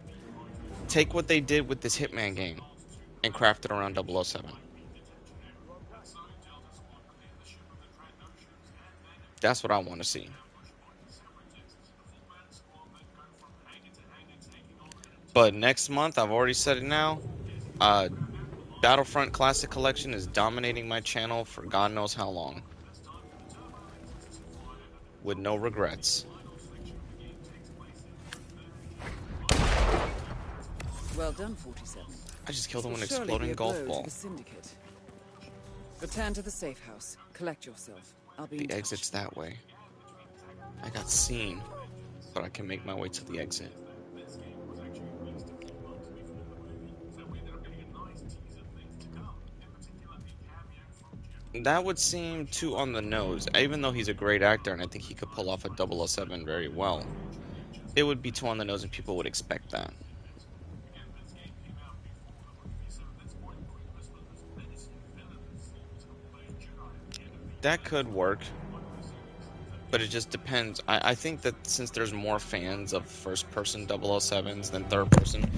Take what they did with this Hitman game and craft it around 007. That's what I want to see. But next month, I've already said it now, Battlefront Classic Collection is dominating my channel for God knows how long. With no regrets. Well done, 47. I just killed him with an This will surely exploding be a golf blow to ball. the Syndicate. Return to the safe house. Collect yourself. I'll be in The touch. exit's that way. I got seen, but I can make my way to the exit. That would seem too on the nose, even though he's a great actor and I think he could pull off a 007 very well. It would be too on the nose and people would expect that. That could work, but it just depends. I think that since there's more fans of first-person 007s than third-person,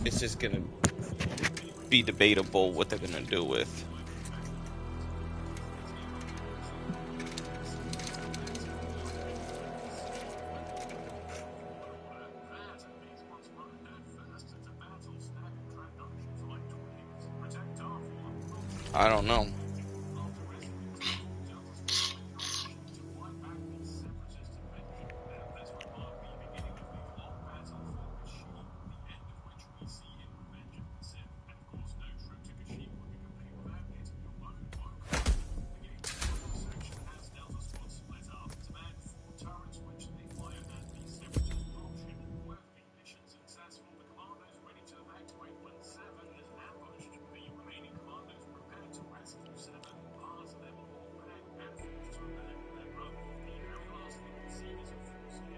it's just gonna be debatable what they're gonna do with. I don't know.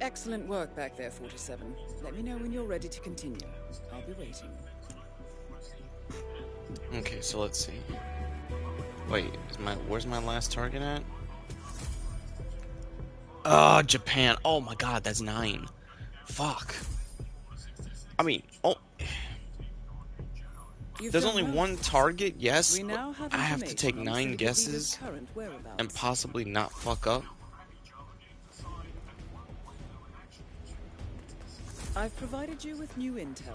Excellent work back there, 47. Let me know when you're ready to continue. I'll be waiting. Okay, so let's see. Wait, where's my last target at? Japan. Oh my god, that's 9. Fuck. I mean, there's only one target, yes, but I have to take 9 guesses and possibly not fuck up. I've provided you with new intel.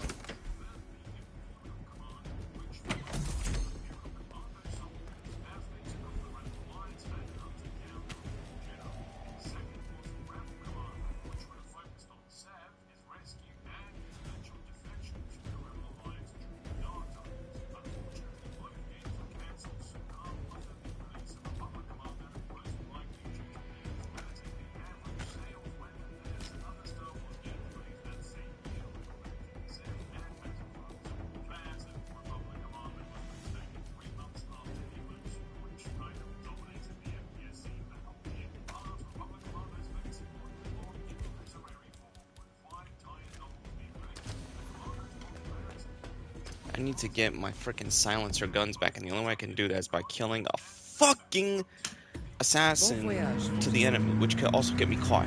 I need to get my freaking silencer guns back, and the only way I can do that is by killing a fucking assassin to the enemy, which could also get me caught.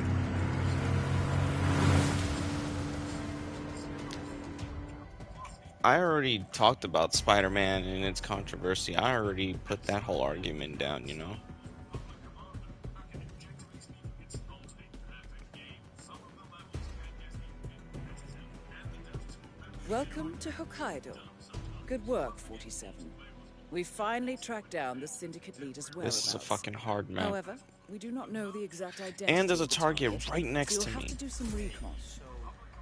I already talked about Spider-Man and its controversy. I already put that whole argument down, you know? Welcome to Hokkaido. Good work, 47. We finally tracked down the Syndicate leader's whereabouts. This is a fucking hard map. However, we do not know the exact identity. And there's a of the target right next so to you'll have me. to do some recon.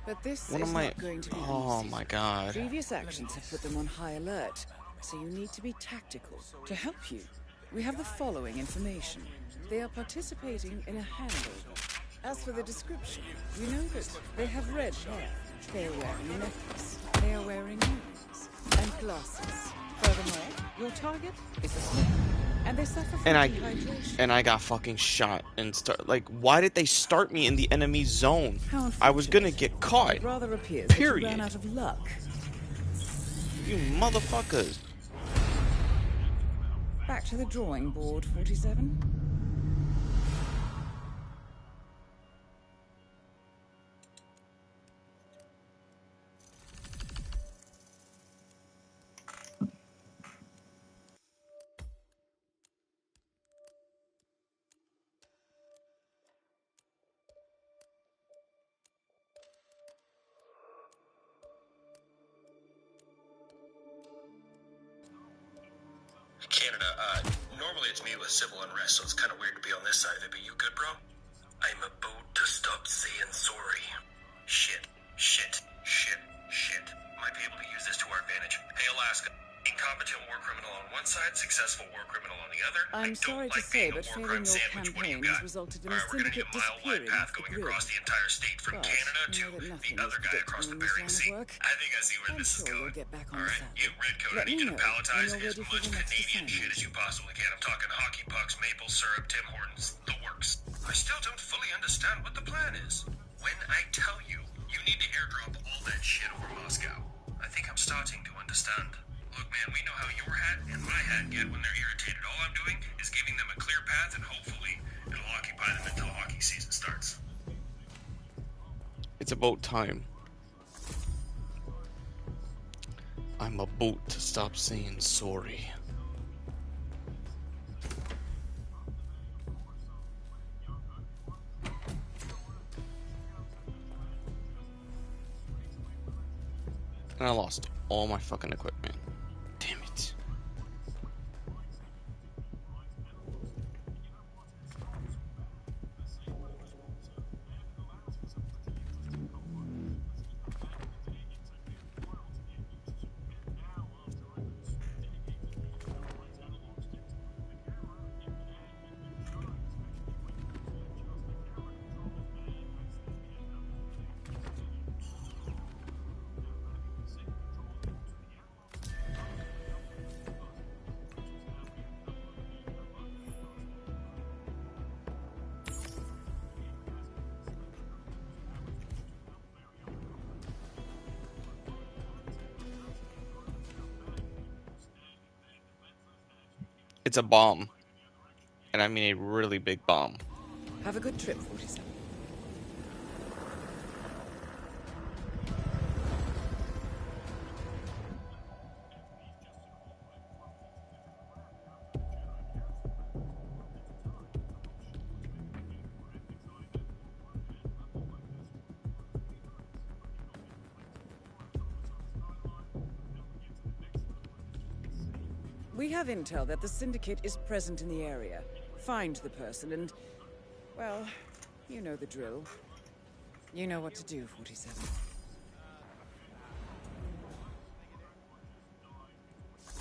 But this What is am not going to be Oh easy. my god. Previous actions have put them on high alert, so you need to be tactical. To help you, we have the following information. They are participating in a handover. As for the description, we know that they have red hair, they are wearing a necklace, they are wearing rings, and glasses. Furthermore, your target is a smoker, and they suffer from dehydration. And I got fucking shot and why did they start me in the enemy zone? I was gonna get caught. It rather appears Period. that you ran out of luck. You motherfuckers. Back to the drawing board, 47. Canada, normally it's me with civil unrest, so it's kind of weird to be on this side of it, but you good, bro? I'm about to stop saying sorry. Shit, shit, shit, shit. Might be able to use this to our advantage. Hey, Alaska. Incompetent war criminal on one side, successful war criminal on the other. I'm sorry to say, but failing your campaign has resulted in a syndicate disappearing off the grid. Across the entire state from Canada to the other guy across the Bering Sea. I think I see where this is going. Alright, you Redcoat, I need you to palletize as much Canadian shit as you possibly can. I'm talking hockey pucks, maple syrup, Tim Hortons, the works. I still don't fully understand what the plan is. When I tell you, you need to airdrop all that shit over Moscow. I think I'm starting to understand. Look, man, we know how your hat and my hat get when they're irritated. All I'm doing is giving them a clear path, and hopefully it'll occupy them until hockey season starts. It's about time. I'm about to stop saying sorry. And I lost all my fucking equipment. Damn it. It's a bomb. And I mean a really big bomb. Have a good trip, 47. We have intel that the Syndicate is present in the area. Find the person and, well, you know the drill. You know what to do, 47.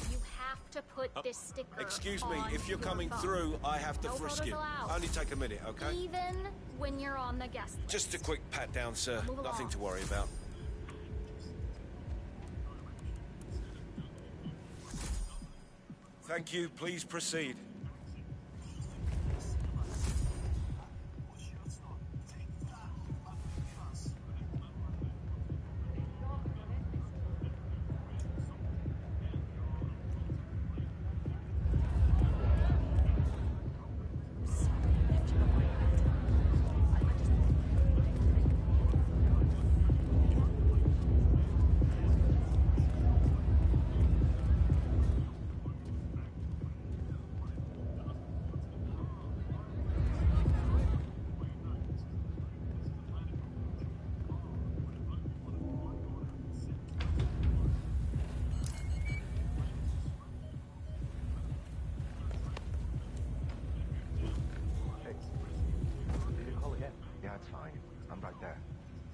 You have to put this sticker Excuse me, on if you're your coming phone. through, I have to No frisk photos you. allowed. Only take a minute, okay? Even when you're on the guest list. Just a quick pat down, sir. Move Nothing along. to worry about. Thank you. Please proceed.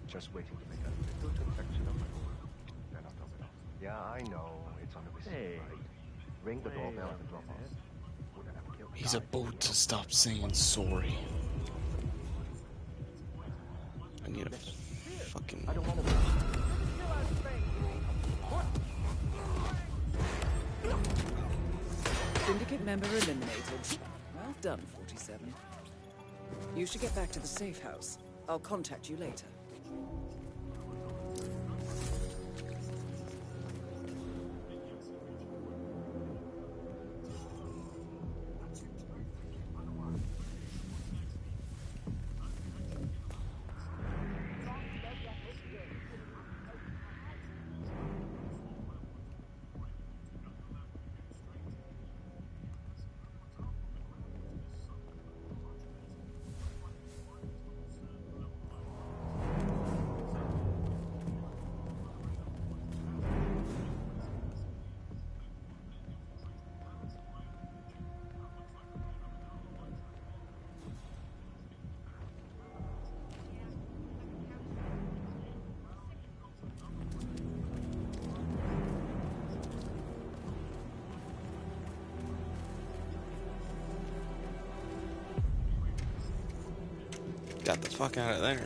Just waiting to make a little transaction of my own. Then I'll top it off. Yeah, I know. It's on the receipt, Hey. right? Ring the doorbell at the drop-off. Wouldn't have killed the He's guy. about to stop saying sorry. I need a fucking... I don't want to... Syndicate member eliminated. Well done, 47. You should get back to the safe house. I'll contact you later. Got the fuck out of there.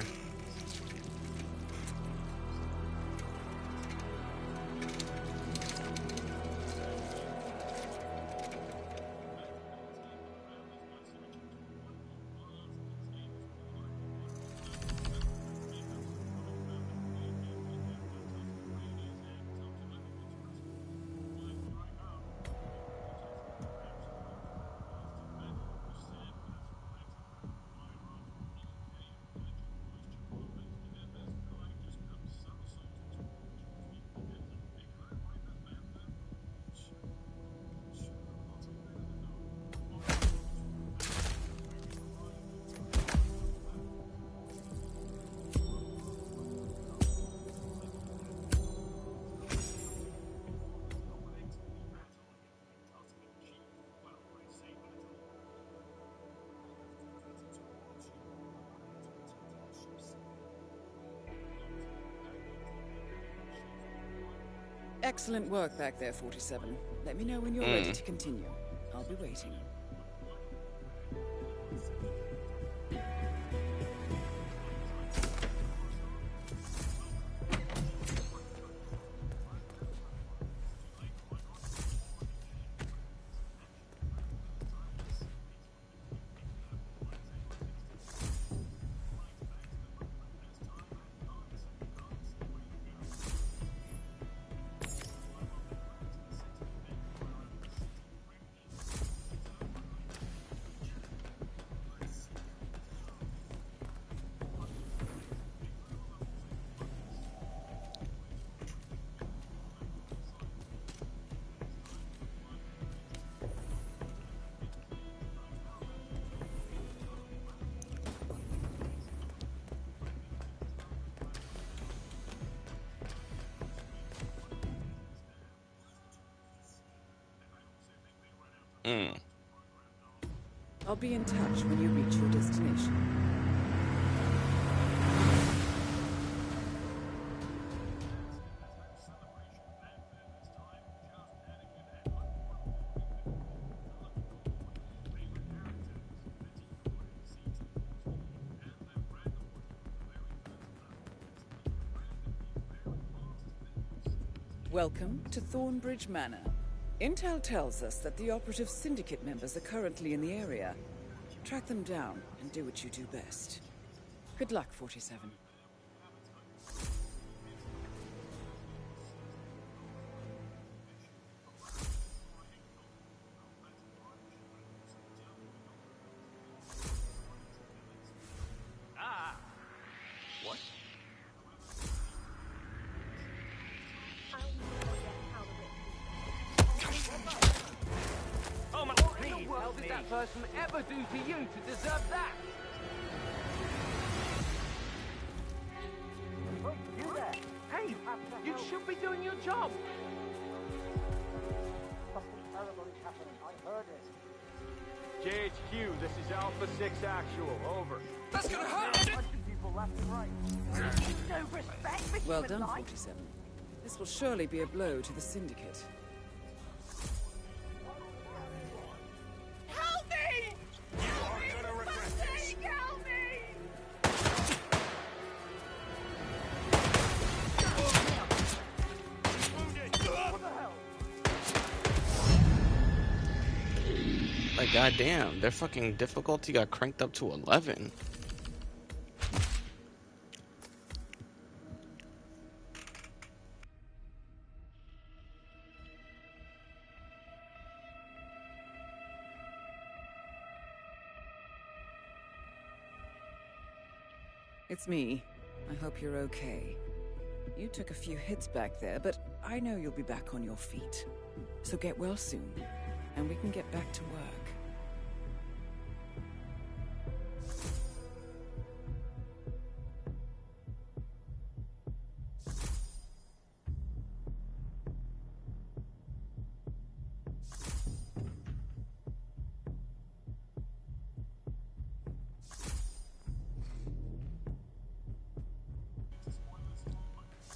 Excellent work back there, 47. Let me know when you're ready to continue. I'll be waiting. I'll be in touch when you reach your destination. Welcome to Thornbridge Manor. Intel tells us that the operative syndicate members are currently in the area. Track them down and do what you do best. Good luck, 47. What? Oh my, please help me. What did that person ever do to you to deserve that? Hey, you there. Hey, you should be doing your job. Something terrible is happening. I heard it. JHQ, this is Alpha 6 Actual. Over. That's gonna hurt! Punching people left and right. No respect for Well human done, life. 47. This will surely be a blow to the Syndicate. Help me! Help me! For fuck's sake, help me! Like, goddamn, their fucking difficulty got cranked up to 11. It's me. I hope you're okay. You took a few hits back there, but I know you'll be back on your feet. So get well soon, and we can get back to work.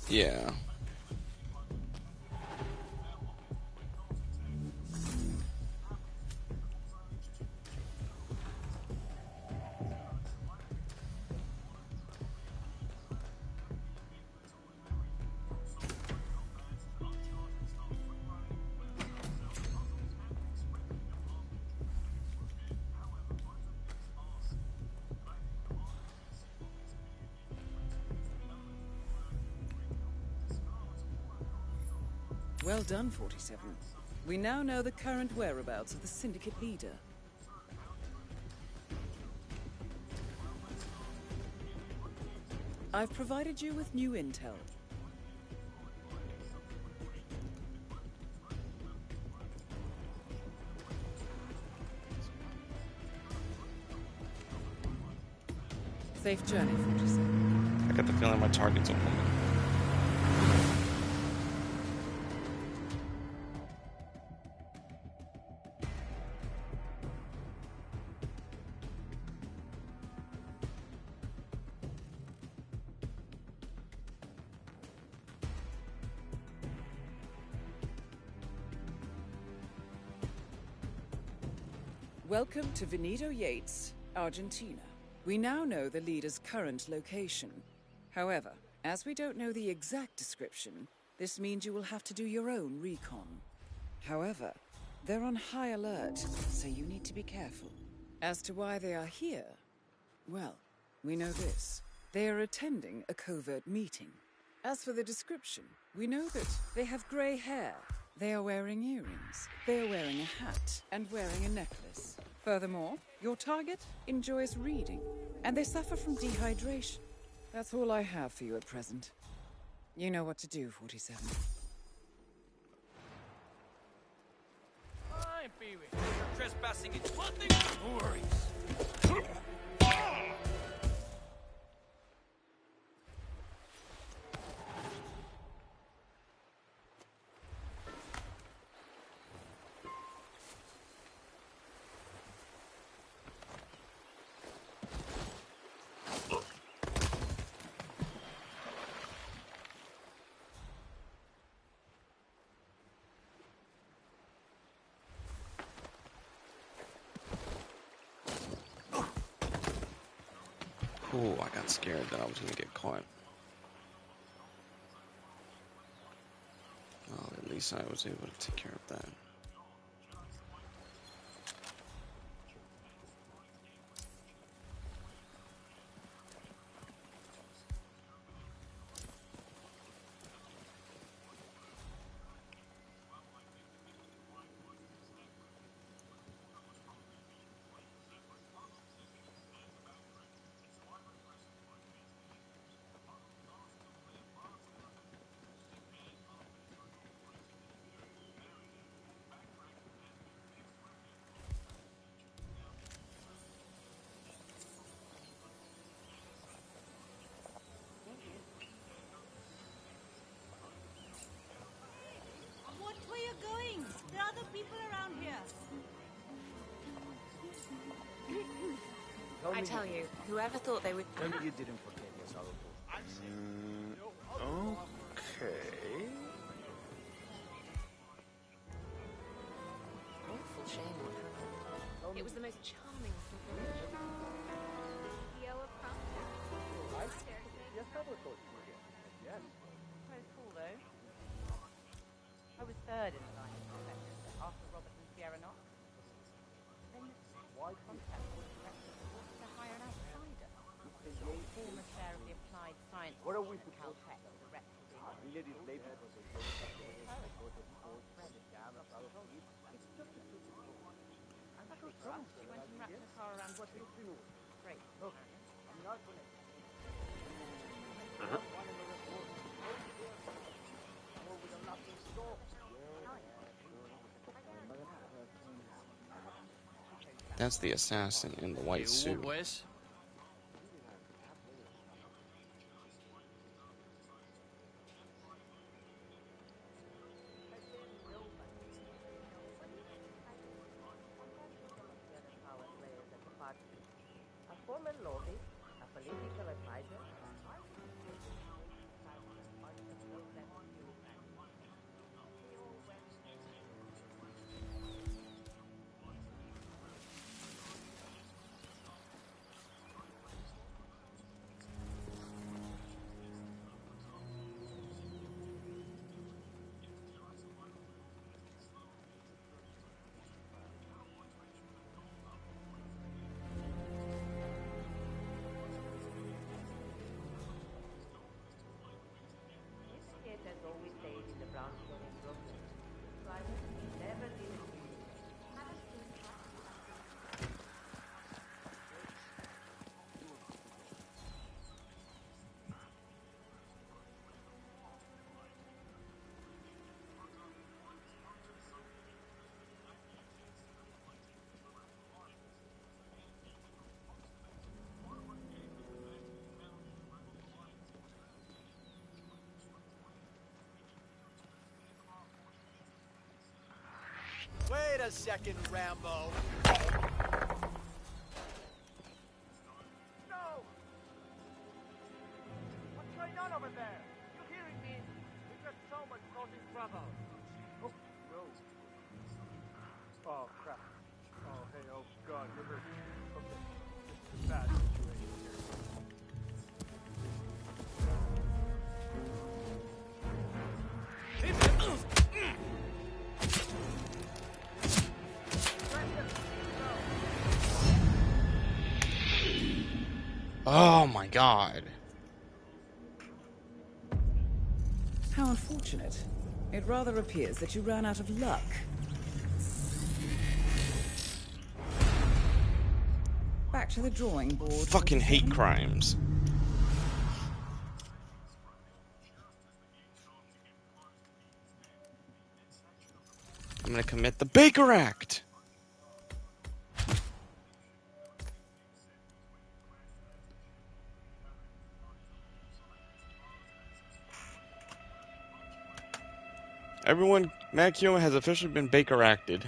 Yeah. Well done, 47. We now know the current whereabouts of the Syndicate leader. I've provided you with new intel. Safe journey, 47. I got the feeling my target's a woman. Welcome to Veneto Yates, Argentina. We now know the leader's current location. However, as we don't know the exact description, this means you will have to do your own recon. However, they're on high alert, so you need to be careful. As to why they are here, well, we know this. They are attending a covert meeting. As for the description, we know that they have grey hair. They are wearing earrings. They are wearing a hat and wearing a necklace. Furthermore, your target enjoys reading, and they suffer from dehydration. That's all I have for you at present. You know what to do, 47. Fine, Pee-wee. You're trespassing. It's one thing. No worries. Ooh, I got scared that I was gonna get caught. Well, at least I was able to take care of that. Watch where you're going. There are other people around here. I tell you, whoever thought they would... Tell me you didn't forget It was the most charming little village. CEO of Crowntown. Hi, Derek. Yes, I will go through here. Yes. Very cool, though. I was third in the line of succession after Robert and Sierra Knox. Then the second contact was directed to hire an outsider. Former chair of the applied science What are we at Caltech, director being Ladies, maybe. She went and wrapped her car around what great. Look, I'm not going to. That's the assassin in the white suit. Pues. A former lobby, a political advisor. Has always stayed in the brownstone in Brooklyn. Never did it. Wait a second, Rambo. No! What's going on over there? You hearing me? We got so much causing trouble. Oh, no. Oh, crap. Oh, hey, oh, God, you're hurt. Okay. This is a bad situation here. Oh my god. How unfortunate. It rather appears that you ran out of luck. Back to the drawing board. Fucking hate crimes. I'm gonna commit the Baker Act. Everyone, Macchio has officially been Baker Acted.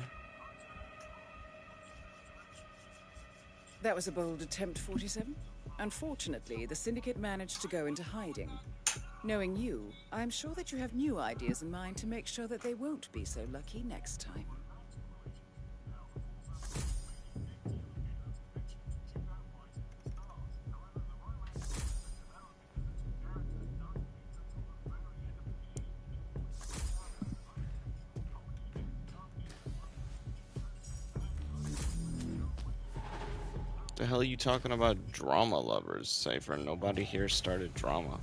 That was a bold attempt, 47. Unfortunately, the Syndicate managed to go into hiding. Knowing you, I'm sure that you have new ideas in mind to make sure that they won't be so lucky next time. The hell are you talking about, drama lovers, Cypher? Nobody here started drama.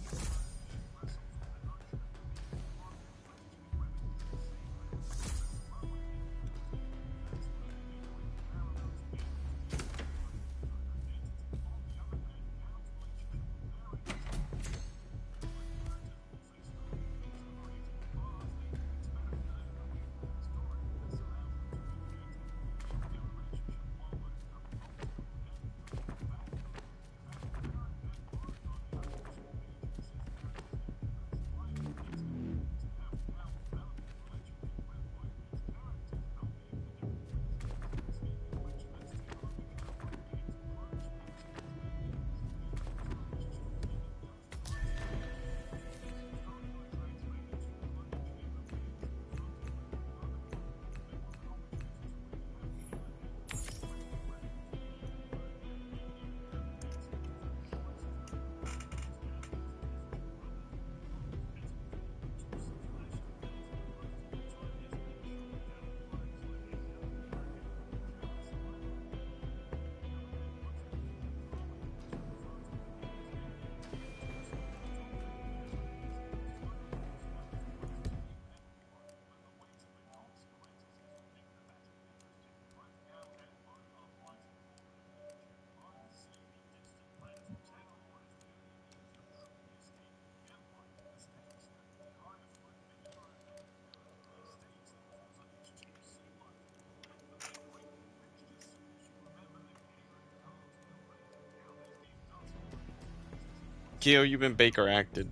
Keo, you've been Baker acted.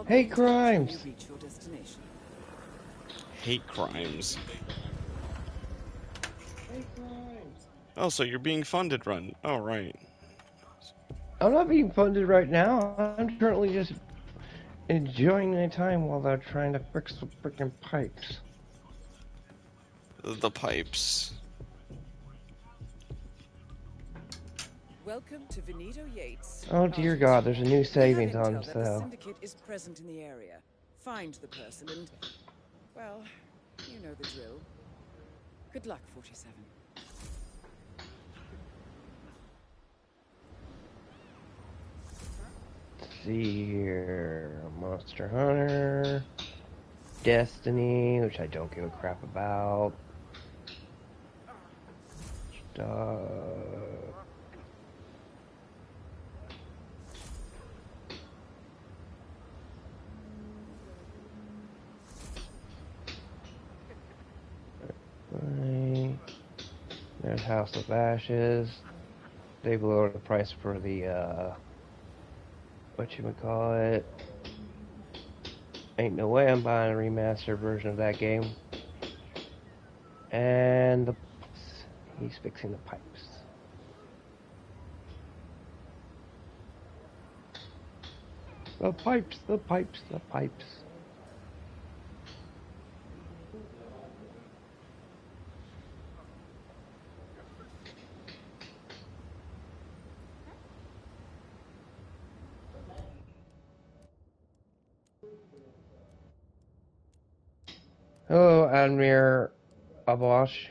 Hate crimes. Hate crimes. Oh, so you're being funded, Run. Oh, right. I'm not being funded right now. I'm currently just enjoying my time while they're trying to fix the freaking pipes. The pipes. Welcome to Veneto Yates. Oh dear God, there's a new savings on The sale. syndicate is present in the area. Find the person and, well, you know the drill. Good luck, 47. Let's see here. Monster Hunter. Destiny, which I don't give a crap about. There's House of Ashes. They've lowered the price for the, whatchamacallit. Ain't no way I'm buying a remastered version of that game. And the pipes. He's fixing the pipes. The pipes, the pipes, the pipes. Hello, Admiral Abash.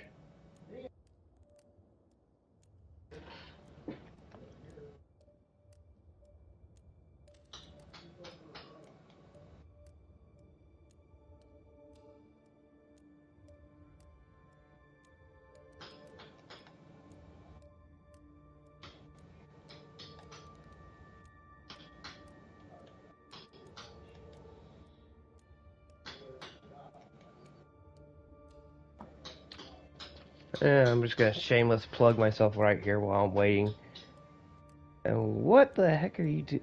Yeah, I'm just gonna shameless plug myself right here while I'm waiting. And what the heck are you doing?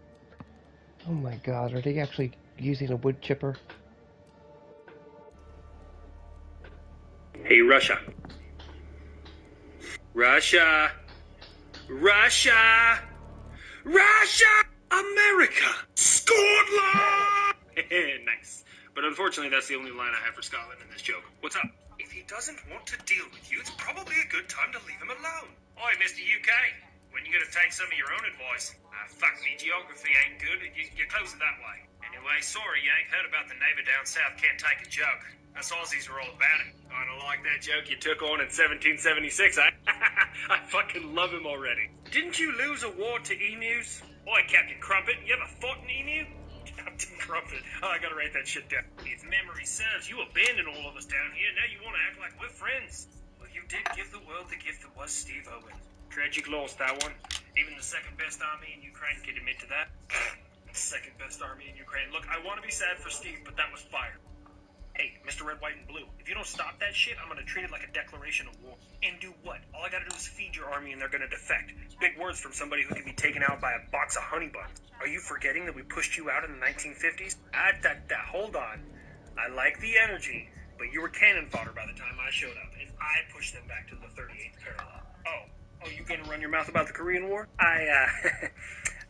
Oh my God, are they actually using a wood chipper? Hey, Russia. Russia. Russia. Russia. America. Scotland. Nice. But unfortunately, that's the only line I have for Scotland in this joke. What's up? If he doesn't want to deal with you, it's probably a good time to leave him alone. Oi, Mr. UK. When you gonna take some of your own advice? Fuck me, geography ain't good. You close it that way. Anyway, sorry, you ain't heard about the neighbor down south can't take a joke. Us Aussies are all about it. I don't like that joke you took on in 1776, eh? I fucking love him already. Didn't you lose a war to emus? Oi, Captain Crumpet, you ever fought an emu? Captain Crumpet. Oh, I gotta write that shit down. If memory serves, you abandoned all of us down here. Now you want to act like we're friends. Well, you did give the world the gift that was Steve Owen. Tragic loss, that one. Even the second best army in Ukraine could admit to that. Second best army in Ukraine. Look, I want to be sad for Steve, but that was fire. Hey, Mr. Red, White, and Blue, if you don't stop that shit, I'm gonna treat it like a declaration of war. And do what? All I gotta do is feed your army and they're gonna defect. Big words from somebody who can be taken out by a box of honey buns. Are you forgetting that we pushed you out in the 1950s? Hold on. I like the energy, but you were cannon fodder by the time I showed up, and I pushed them back to the 38th parallel. Oh, you gonna run your mouth about the Korean War?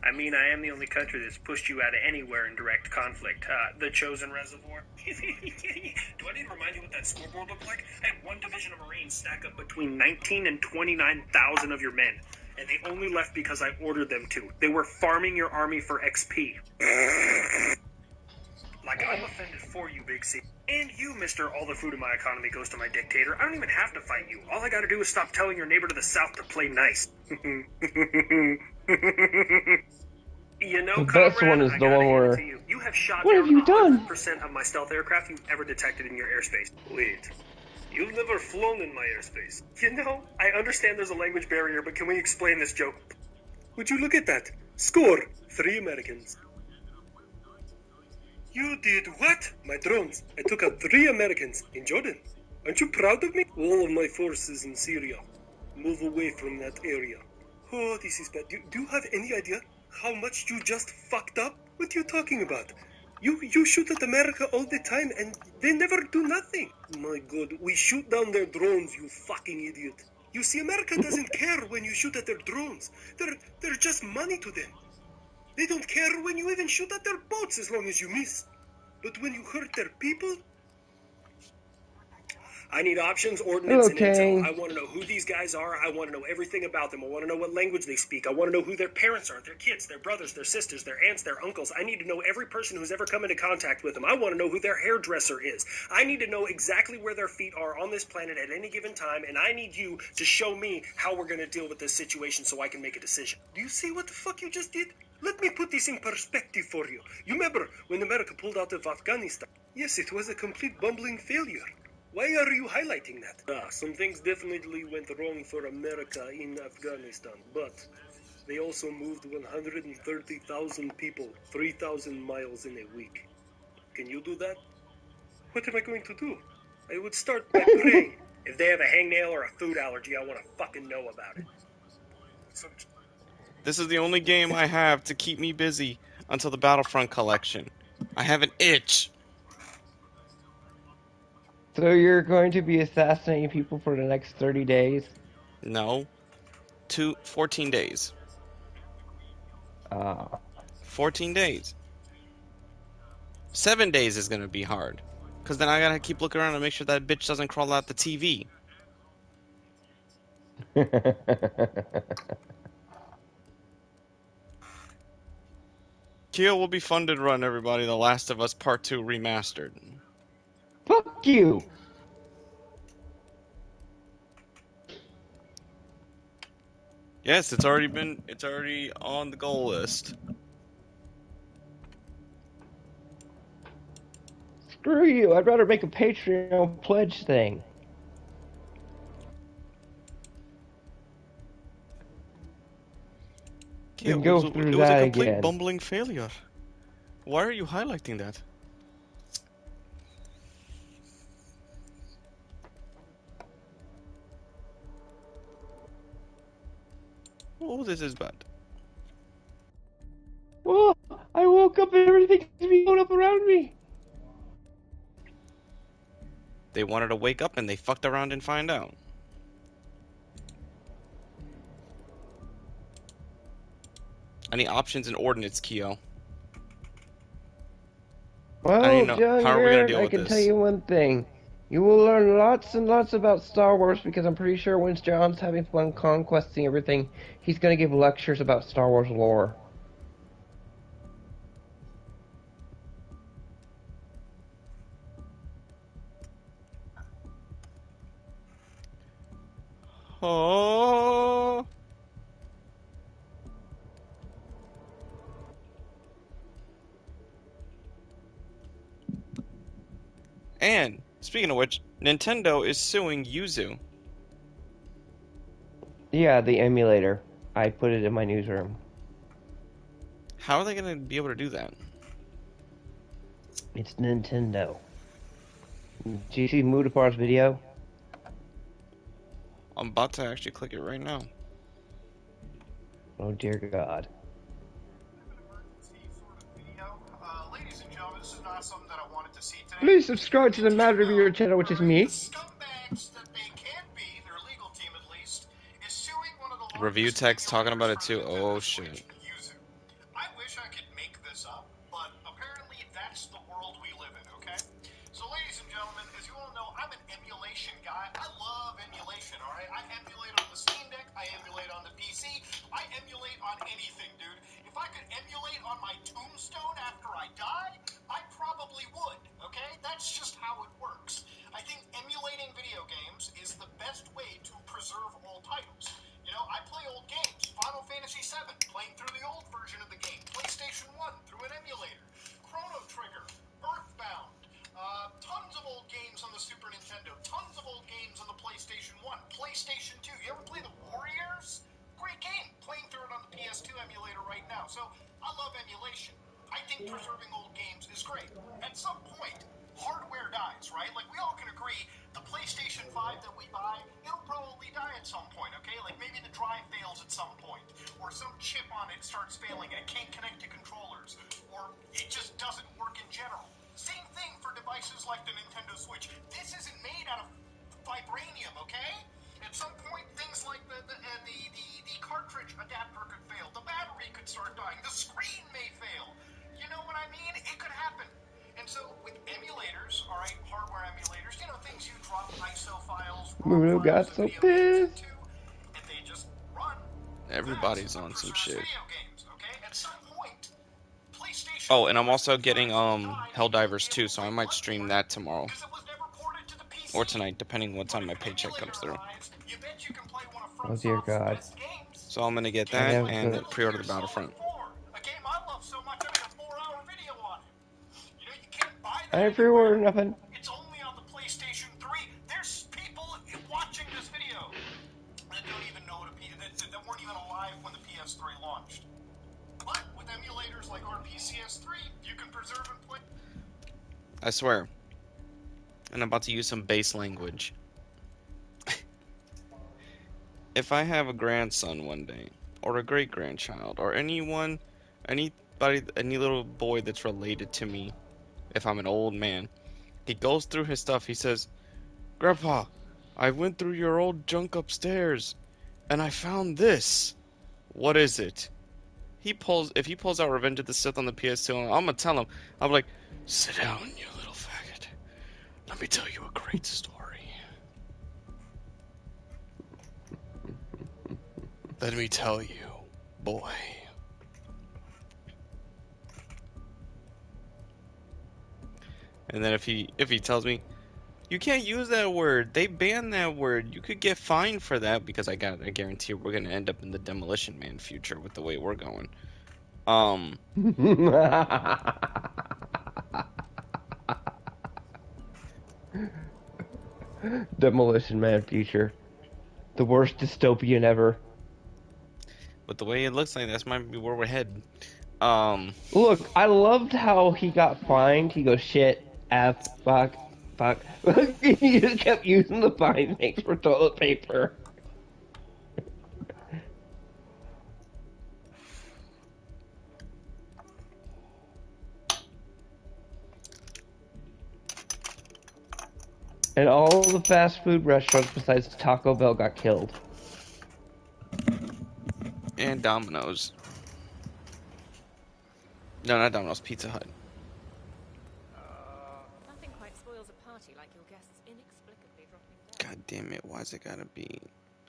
I mean, I am the only country that's pushed you out of anywhere in direct conflict. The Chosen Reservoir. Do I need to remind you what that scoreboard looked like? I had one division of Marines stack up between 19 and 29,000 of your men. And they only left because I ordered them to. They were farming your army for XP. Like, I'm offended for you, Big C. And you, Mr. All the food in my economy goes to my dictator. I don't even have to fight you. All I gotta do is stop telling your neighbor to the south to play nice. You know, the best one is the one where... You have shot what down have you done? 100% of my stealth aircraft you've ever detected in your airspace. Wait. You've never flown in my airspace. You know, I understand there's a language barrier, but can we explain this joke? Would you look at that? Score! 3 Americans. You did what? My drones. I took out 3 Americans in Jordan. Aren't you proud of me? All of my forces in Syria. Move away from that area. Oh, this is bad. Do you have any idea How much you just fucked up? What are you talking about? You shoot at America all the time and they never do nothing. My God, we shoot down their drones, you fucking idiot. You see, America doesn't care when you shoot at their drones. They're just money to them. They don't care when you even shoot at their boats as long as you miss. But when you hurt their people... I need options, ordnance, and intel. I want to know who these guys are. I want to know everything about them. I want to know what language they speak. I want to know who their parents are, their kids, their brothers, their sisters, their aunts, their uncles. I need to know every person who's ever come into contact with them. I want to know who their hairdresser is. I need to know exactly where their feet are on this planet at any given time, and I need you to show me how we're going to deal with this situation so I can make a decision. Do you see what the fuck you just did? Let me put this in perspective for you. You remember when America pulled out of Afghanistan? Yes, it was a complete bumbling failure. Why are you highlighting that? Some things definitely went wrong for America in Afghanistan, but they also moved 130,000 people 3,000 miles in a week. Can you do that? What am I going to do? I would start by praying. If they have a hangnail or a food allergy, I want to fucking know about it. This is the only game I have to keep me busy until the Battlefront collection. I have an itch. So you're going to be assassinating people for the next 30 days? No. 14 days. 14 days. 7 days is going to be hard. Because then I got to keep looking around and make sure that bitch doesn't crawl out the TV. Keel will be fun to run, everybody. The Last of Us Part 2 Remastered. Fuck you! Yes, it's already on the goal list. Screw you, I'd rather make a Patreon pledge thing. Yeah, Then go through that a complete again. bumbling failure. Why are you highlighting that? Oh, this is bad. Oh, I woke up and everything's blown up around me. They wanted to wake up and they fucked around and find out. Any options in ordnance, Keo? Well, John, how are we gonna deal with this? I can tell you one thing. You will learn lots and lots about Star Wars because I'm pretty sure when John's having fun conquesting everything, he's gonna give lectures about Star Wars lore. Oh. And, speaking of which, Nintendo is suing Yuzu. Yeah, the emulator. I put it in my newsroom. How are they going to be able to do that? It's Nintendo. Do you see Mudapar's video? I'm about to actually click it right now. Oh dear God. Ladies and gentlemen, this is not something that I wanted to see today. Please subscribe to the Matter Viewer channel, which is me. Scumbags that they can be, their legal team at least, is suing one of the Review text talking about it too. Oh shit. I wish I could make this up, but apparently that's the world we live in, okay? So ladies and gentlemen, as you all know, I'm an emulation guy. I love emulation, alright? I emulate on the Steam Deck, I emulate on the PC, I emulate on anything, dude. If I could emulate on my tombstone after I die, I probably would, okay? That's just how it works. I think emulating video games is the best way to preserve old titles. You know, I play old games. Final Fantasy VII, playing through the old version of the game. PlayStation 1, through an emulator. Chrono Trigger, Earthbound. Tons of old games on the Super Nintendo. Tons of old games on the PlayStation 1. PlayStation 2. You ever play the Warriors? Great game. Playing through it on the PS2 emulator right now. So, I love emulation. I think preserving old games is great. At some point, hardware dies, right? Like, we all can agree, the PlayStation 5 that we buy, it'll probably die at some point, okay? Like, like maybe the drive fails at some point, or some chip on it starts failing and it can't connect to controllers, or it just doesn't work in general. Same thing for devices like the Nintendo Switch. This isn't made out of vibranium, okay? At some point, things like the cartridge adapter could fail, the battery could start dying, the screen may fail. You know what I mean? It could happen. And so with emulators, all right, hardware emulators, you know, things you drop ISO files, ROM Muro files, got and so video games pissed. into, and they just run. Everybody's on some shit. Video games, okay? At some point, PlayStation Oh, and I'm 4's also getting die, Helldivers 2, so I might stream that tomorrow. Or tonight, depending what time my paycheck comes through. You bet you can play one of Oh dear FromSoft's God. best games. So I'm gonna get I that have and to. pre-order the Battlefront. A game I love so much, I made a 4-hour video on it. You know, you can't buy I that ain't pre-ordered anywhere. nothing. It's only on the PlayStation 3. There's people watching this video that don't even know what that weren't even alive when the PS3 launched. But with emulators like RPCS3, you can preserve and play. I swear. And I'm about to use some base language. If I have a grandson one day, or a great-grandchild, or anybody, any little boy that's related to me, if I'm an old man, he goes through his stuff, he says, "Grandpa, I went through your old junk upstairs, and I found this. What is it?" If he pulls out Revenge of the Sith on the PS2, I'm gonna tell him, I'm like, "Sit down, you little faggot. Let me tell you a great story. Let me tell you, boy." And then if he tells me, "You can't use that word. They banned that word. You could get fined for that," because I guarantee we're gonna end up in the Demolition Man future with the way we're going. Demolition Man future. The worst dystopian ever. With the way it looks like, that's might be where we're headed. Look, I loved how he got fined. He goes, shit, F, fuck. He just kept using the fine things for toilet paper. And all the fast food restaurants besides Taco Bell got killed. And Domino's. No, not Domino's, Pizza Hut. Nothing quite spoils a party like your guests inexplicably dropping dead. God damn it, why's it gotta be...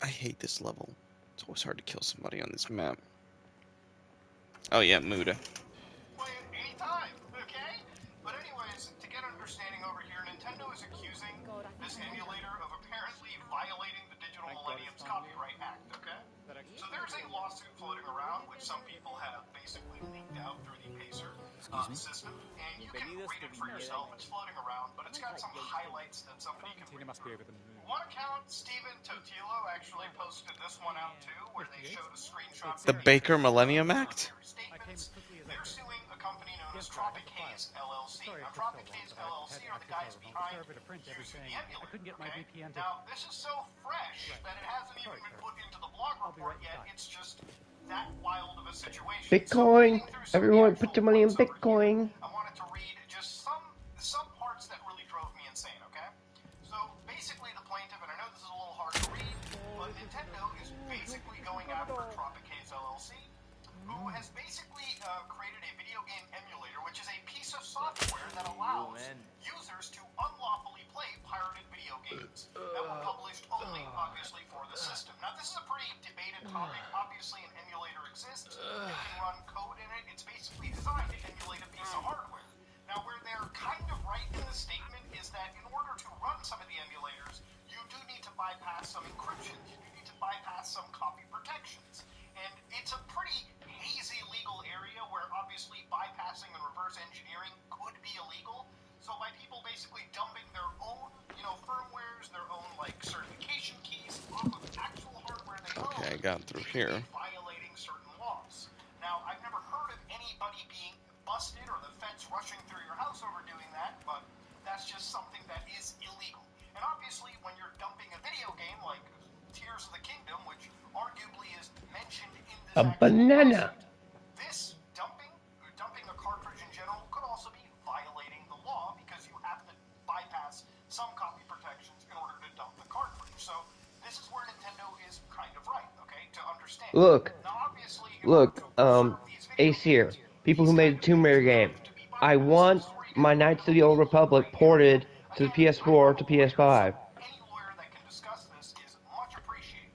I hate this level. It's always hard to kill somebody on this map. Oh yeah, Muda. Play it anytime, okay? But anyways, to get understanding over here, Nintendo is accusing this emulator of apparently violating the Digital Millennium's Copyright Act, okay? So there's a lawsuit floating around, which some people have basically leaked out through the Pacer system, and you can read it for yourself. It's floating around, but it's got some highlights that somebody can read through. One account, Steven Totilo, actually posted this one out too, where they showed a screenshot. The Baker Millennium Act? They're suing a company known as Tropic Haze LLC. Now, Tropic Haze LLC are the guys behind using the emulator. Okay? Now, this is so fresh that it hasn't even been put into the blog report yet. It's just that wild of a situation. Bitcoin! Everyone put your money in Bitcoin! I wanted to read just some parts that really drove me insane, okay? So, basically, the plaintiff, and I know this is a little hard to read, but Nintendo is basically going after Tropic Haze LLC, who has basically created a video game emulator, which is a piece of software that allows users to unlawfully play pirated video games that were published only, obviously, for the system. Now, this is a pretty debated topic. Obviously, an emulator exists. You can run code in it. It's basically designed to emulate a piece of hardware. Now, where they're kind of right in the statement is that in order to run some of the emulators, you do need to bypass some encryptions. You need to bypass some copy protections. And it's a pretty hazy legal area where obviously bypassing and reverse engineering could be illegal. So by people basically dumping their own, firmwares, their own certification keys off of actual hardware they own, Okay, I got through here. violating certain laws. Now, I've never heard of anybody being busted or the feds rushing through your house over doing that, but that's just something that is illegal. And obviously, when you're dumping a video game like Tears of the Kingdom, which A banana. This dumping a cartridge in general could also be violating the law because you have to bypass some copy protections in order to dump the cartridge. So this is where Nintendo is kind of right, okay, to understand. Look, Now obviously, look, Ace here. People who made the Tomb Raider game. I want my Knights of the Old Republic ported to the PS4 to PS5. any lawyer that can discuss this is much appreciated.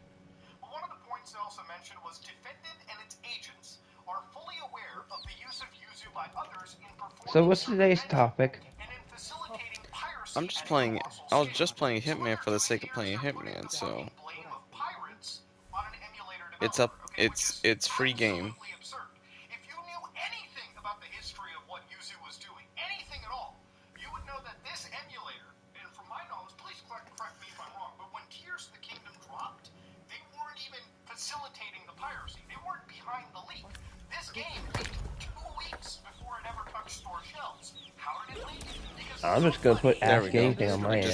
But one of the points they also mentioned was defendant and its agents are fully aware of the use of Yuzu by others in performing So what's today's topic? and in facilitating piracy. I'm just playing. I was just playing Hitman for the sake of playing Hitman, so Blame of pirates on an emulator it's developer. up. It's free game. Absurd. If you knew anything about the history of what Yuzu was doing, anything at all, you would know that this emulator, and from my knowledge, please correct me if I'm wrong, but when Tears of the Kingdom dropped, they weren't even facilitating the piracy. They weren't behind the leak. This game leaked 2 weeks before it ever touched store shelves. How did it leak? Because I'm just gonna put There Ask we go. Anything on my end.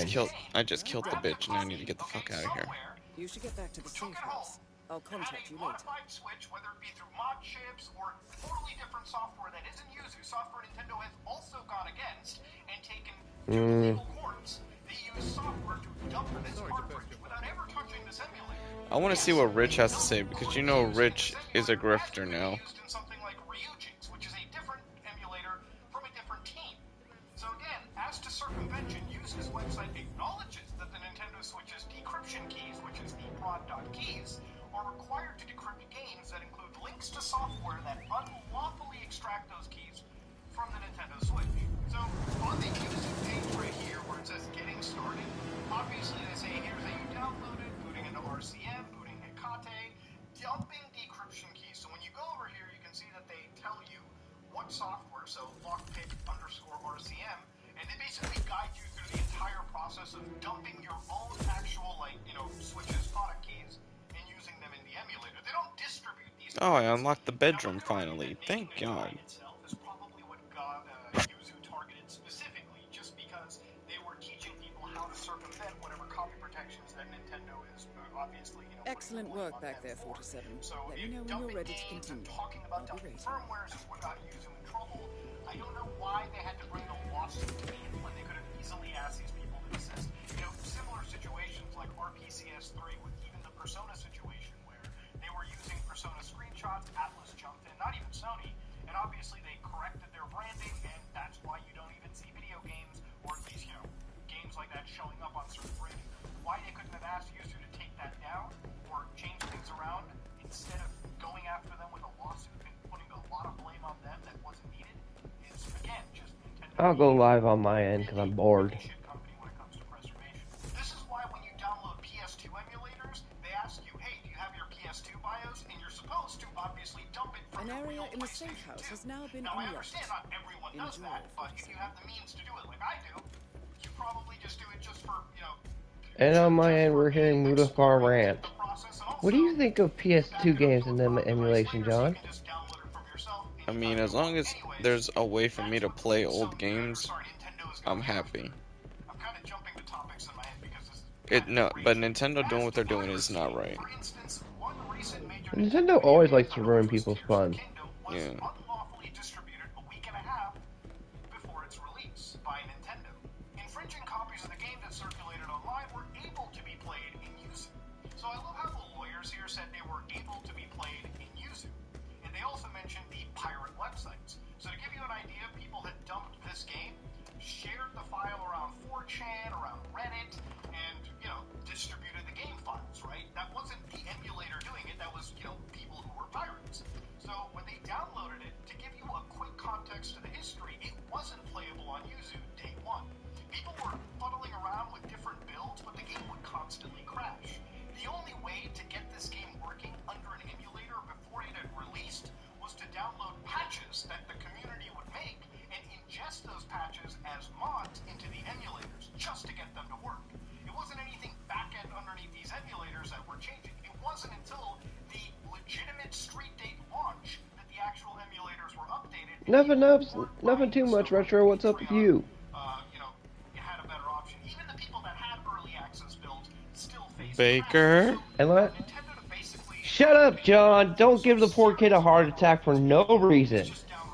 I just killed the bitch, and I need to get the fuck out of here. You should get back to the safe house. I'll contact you later. Modified Switch, whether it be through mod chips or totally different software that isn't Yuzu, software Nintendo has also gone against and taken to legal courts. They use software to dump this cartridge without ever touching this emulator. I want to see what Rich has to say because you know Rich is a grifter now. In something like Ryujinx, which is a different emulator from a different team. So again, as to circumvention, Yuzu's website acknowledges that the Nintendo Switch's decryption keys, which is the prod.keys, are required to decrypt games that include links to software that unlawfully extract those keys from the Nintendo Switch. So on the Yuzu page right here where it says getting started, obviously they say here's how you download it, booting into RCM, booting Hekate, dumping decryption keys. So when you go over here, you can see that they tell you what software, so lockpick_RCM, and they basically guide you through the entire process of dumping your own actual, Switch's product keys and using them in the emulator. They don't distribute these. Oh, I unlocked the bedroom finally. Thank God. Itself is probably what got Yuzu targeted specifically, just because they were teaching people how to circumvent whatever copy protections that Nintendo is obviously, Excellent work back there, 47. Let me know when you're ready to continue. Talking about dumping firmwares is what got Yuzu in trouble. I don't know why they had to bring the lawsuit to me when they could have easily asked these people to desist. Similar situations like RPCS3 with even the Persona situation where they were using Persona screenshots, Atlas jumped in, not even Sony, and obviously they corrected their branding, and that's why you don't even see video games, or at least, games like that showing up on certain branding. Why they couldn't have asked Yuzu to take that down, or change things around, instead of going after them with a lawsuit and putting a lot of blame on them that wasn't needed, is, again, just Nintendo. I'll go live on my end because I'm bored. This is why when you download PS2 emulators, they ask you, hey, do you have your PS2 BIOS? And you're supposed to obviously dump it from An area in the safe house has now been Now, I unlocked. understand not everyone does that, but if you have the means to do it like I do, you probably just do it just for, And on my end, we're hearing Mudafar rant. What do you think of PS2 games and them emulation, John? I mean, as long as there's a way for me to play old games, I'm happy. I'm kind of jumping to topics in my head because this But Nintendo doing what they're doing is not right. Nintendo always likes to ruin people's fun. Yeah. unlawfully distributed a week and a half before its release by Nintendo. Infringing copies of the game that circulated online were able to be played in Yuzu. So I love how the lawyers here said they were able to be played in Yuzu. And they also mentioned the pirate websites. So to give you an idea, people had dumped this game, shared the file around 4chan, around Reddit, and, distributed the game files, right? That wasn't the emulator doing it, that was, people who were pirates. So when they downloaded it, to give you a quick context to the history, it wasn't playable on Yuzu day one. People were fuddling around with different builds, but the game would constantly crash. The only way to get this game working under an emulator before it had released was to download patches that the community would make and ingest those patches as mods into the emulators just to get them to work. It wasn't anything back-end underneath these emulators that were changing. It wasn't until the legitimate street date launch that the actual emulators were updated. Nothing too much, Retro. What's up with you? You had a better option. Even the people that had early access builds still faced Baker? And Shut up, John. Don't give the poor kid a heart attack for no reason.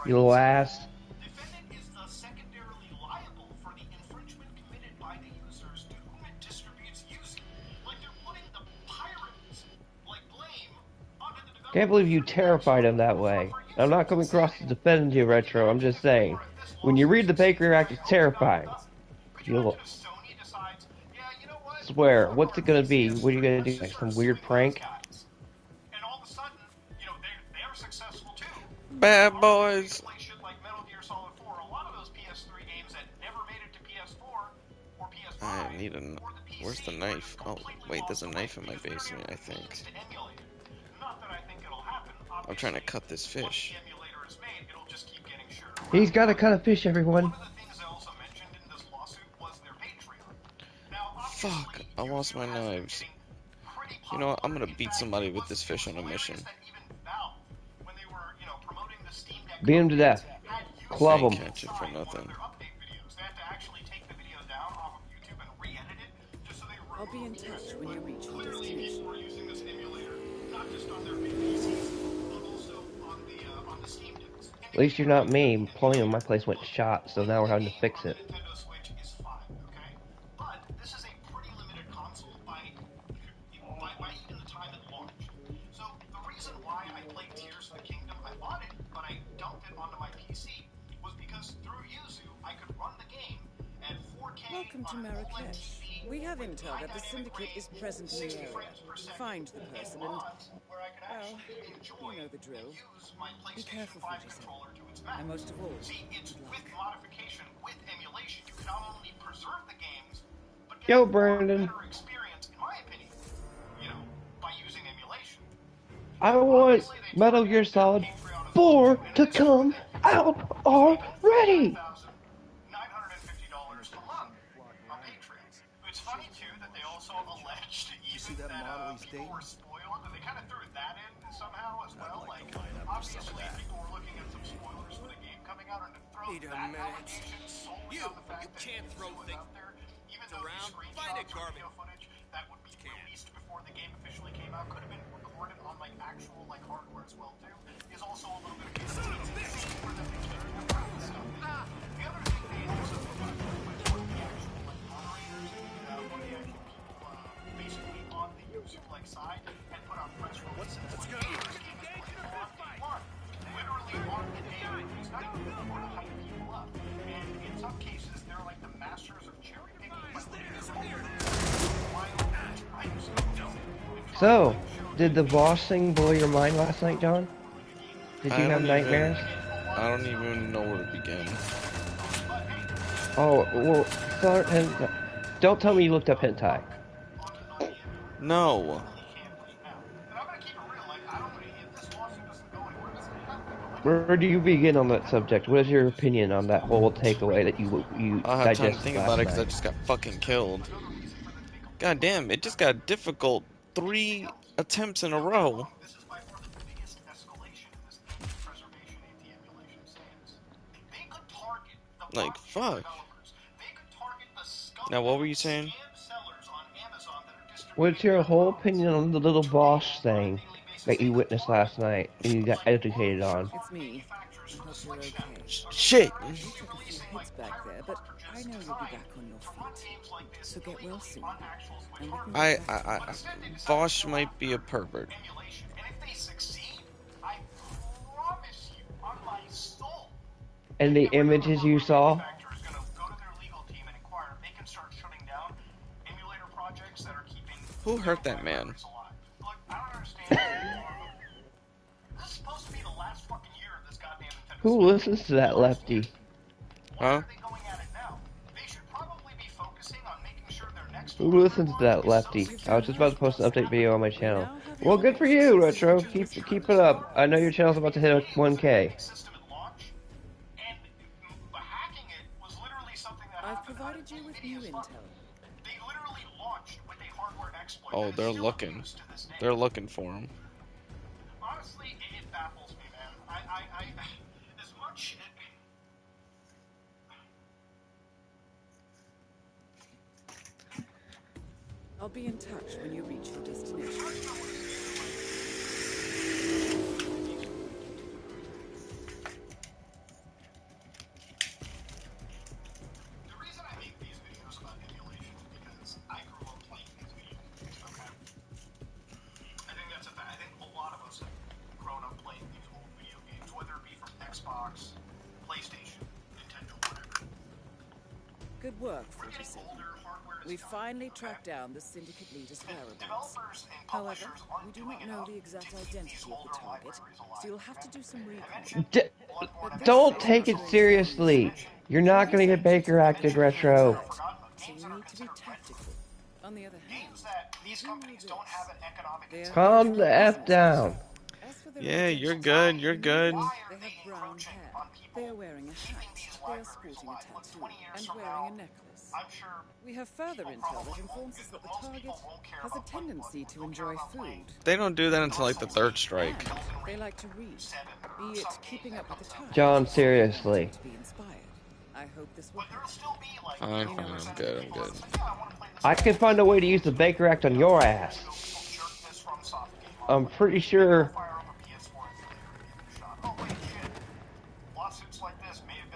You little ass. Defendant is secondarily liable for the infringement committed by the users to whom it distributes using. Like they're putting the pirates, like blame, onto the developer. Can't believe you terrified him that way. I'm not coming across to defend you, Retro. I'm just saying. When you read the Bakery Act, it's terrifying. You'll swear. What's it gonna be? What are you gonna do next? Some weird prank? And all of a sudden, they're successful too. Bad boys. Play shit like Metal Gear Solid 4. A lot of those PS3 games that never made it to PS4 or PS5. I need a. Where's the knife? Oh, wait, there's a knife in my basement, I think. Not that I think it'll happen. I'm trying to cut this fish. He's gotta cut a fish, everyone. Fuck, I lost my knives. You know what, I'm gonna beat somebody with this fish on a mission. Beat him to death. Club him. Catch it for nothing. I'll be in touch when you reach your destination. At least you're not me. Plumbing in my place went shot, so now we're having to fix it. Welcome to Marrakesh. We have intel that the Syndicate is present in the area. Find the person and, well, you know the drill. Be careful for yourself. And most of all, with modification, with emulation, you can not only preserve the games, but get Yo, a Brandon. better experience, in my opinion, by using emulation. I want Metal Gear Solid 4 to come out already! It's funny too that they also alleged even that people were spoiled, and they kind of threw that in somehow as well. Like, obviously, people were looking at some spoilers for the game coming out, and to throw that allegation solely on the fact that it was out there, even though these screenshots or video footage that would be released before the game officially came out could have been recorded on like actual like hardware as well too, is also a little bit of where that they carry the stuff. The other thing they also provided was one of the actual like moderators and one of the actual people basically on the user like side and put out press releases. What's going on? Literally on the day of release, not even before to hype people up. And in some cases, they're like the masters of cherry picking. So, did the boss thing blow your mind last night, John? Did you have nightmares? I don't even know where to begin. Oh, well, don't tell me you looked up hentai. No. Where do you begin on that subject? What is your opinion on that whole takeaway that you I'll have time to digested think last about it night? because I just got fucking killed. God damn, it just got difficult 3 attempts in a row. Like, fuck. Now, what were you saying? What's your whole opinion on the little boss thing that you witnessed last night and you got educated on? It's me. I hope you're okay. Shit! You took a few hits back there, but I know you'll be back on your feet. So get well soon. And we can get back to it. Vosh might be a pervert. And the images you saw? Who hurt that man? Who listens to that lefty? Huh? Who listens to that lefty? I was just about to post an update video on my channel. Well, good for you, Retro. Keep it up. I know your channel's about to hit 1K. I've provided you with new intel. Oh, they're looking. They're looking for him. Honestly, it baffles me, man. I as much. I'll be in touch when you reach your destination. Good work, 47. We finally tracked down the Syndicate leader's whereabouts. However, we do not know the exact identity of the target, so you'll have to do some recon. Don't take it seriously. You're not going to get Baker acted, Retro. So you need to be tactical. On the other hand, these companies don't have an economic Calm the F down. Yeah, you're good. You're good. They have brown hair. They are wearing a hat. They are sporting a tattoo and wearing a necklace. We have further intel that informs us that the target has a tendency to enjoy food. They don't do that until like the third strike. They like to read, be it keeping up with the times. John, seriously. To be inspired. I hope this will Fine, I'm good. I'm good. I can find a way to use the Baker Act on your ass. I'm pretty sure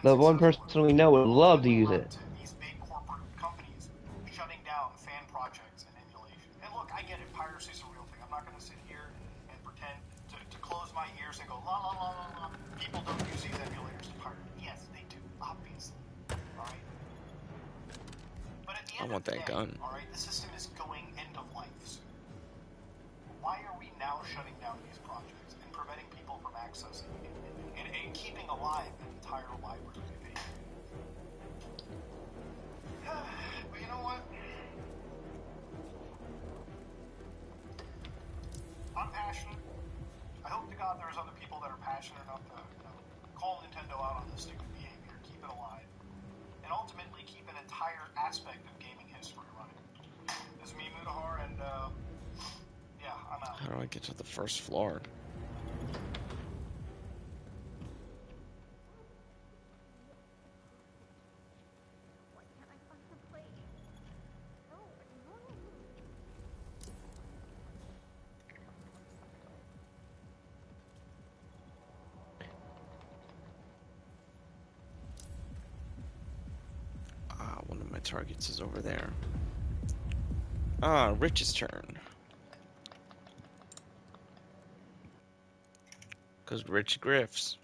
the one person we know would love to use it. These big corporate companies shutting down fan projects and emulation. And look, I get it. Piracy is a real thing. I'm not going to sit here and pretend to close my ears and go, la, la, la, la, la. People don't use these emulators to pirate. Yes, they do, obviously. All right? But at the end of the day, gun. all right, the system is going end of life soon. Why are we now shutting down these projects and preventing people from accessing and keeping alive an entire library? But you know what? I'm passionate. I hope to God there's other people that are passionate enough to, call Nintendo out on this stupid behavior, keep it alive, and ultimately keep an entire aspect of gaming history running. This is me, Mudahar, and yeah, I'm out. How do I get to the first floor? One of my targets is over there. Rich's turn. Because Rich grifts.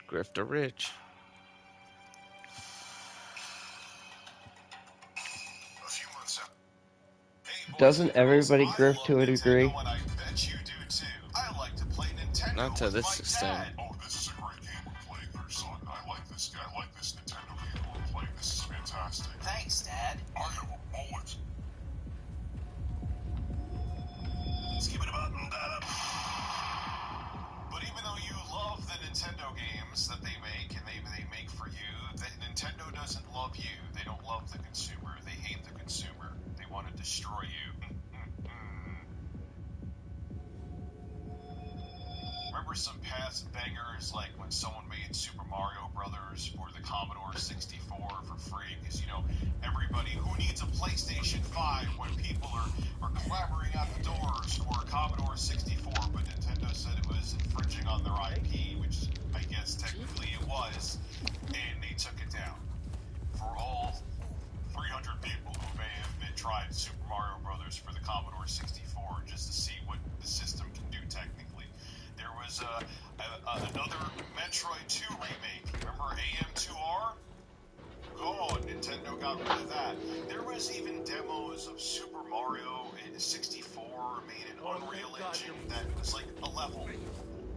Grift to Rich. Doesn't everybody grift to a degree? Not to this extent. Oh, this is a great game we're playing there, son. I like this Nintendo game we're playing. This is fantastic. Thanks, Dad. I have a mullet. Skip it button, Dad. But even though you love the Nintendo games that they make and they make for you, Nintendo doesn't love you. They don't love the consumer. They hate the consumer. They want to destroy you. Remember some past bangers like when someone made Super Mario Brothers for the Commodore 64 for free? Because, everybody who needs a PlayStation 5 when people are clamoring out the doors for a Commodore 64, but Nintendo said it was infringing on their IP, which I guess technically it was, and they took it down. For all 300 people who may have been tried Super Mario Brothers for the Commodore 64 just to see what the system can do technically. There was another Metroid 2 remake. Remember AM2R? Oh, Nintendo got rid of that. There was even demos of Super Mario 64 made in Unreal Engine that was like a level.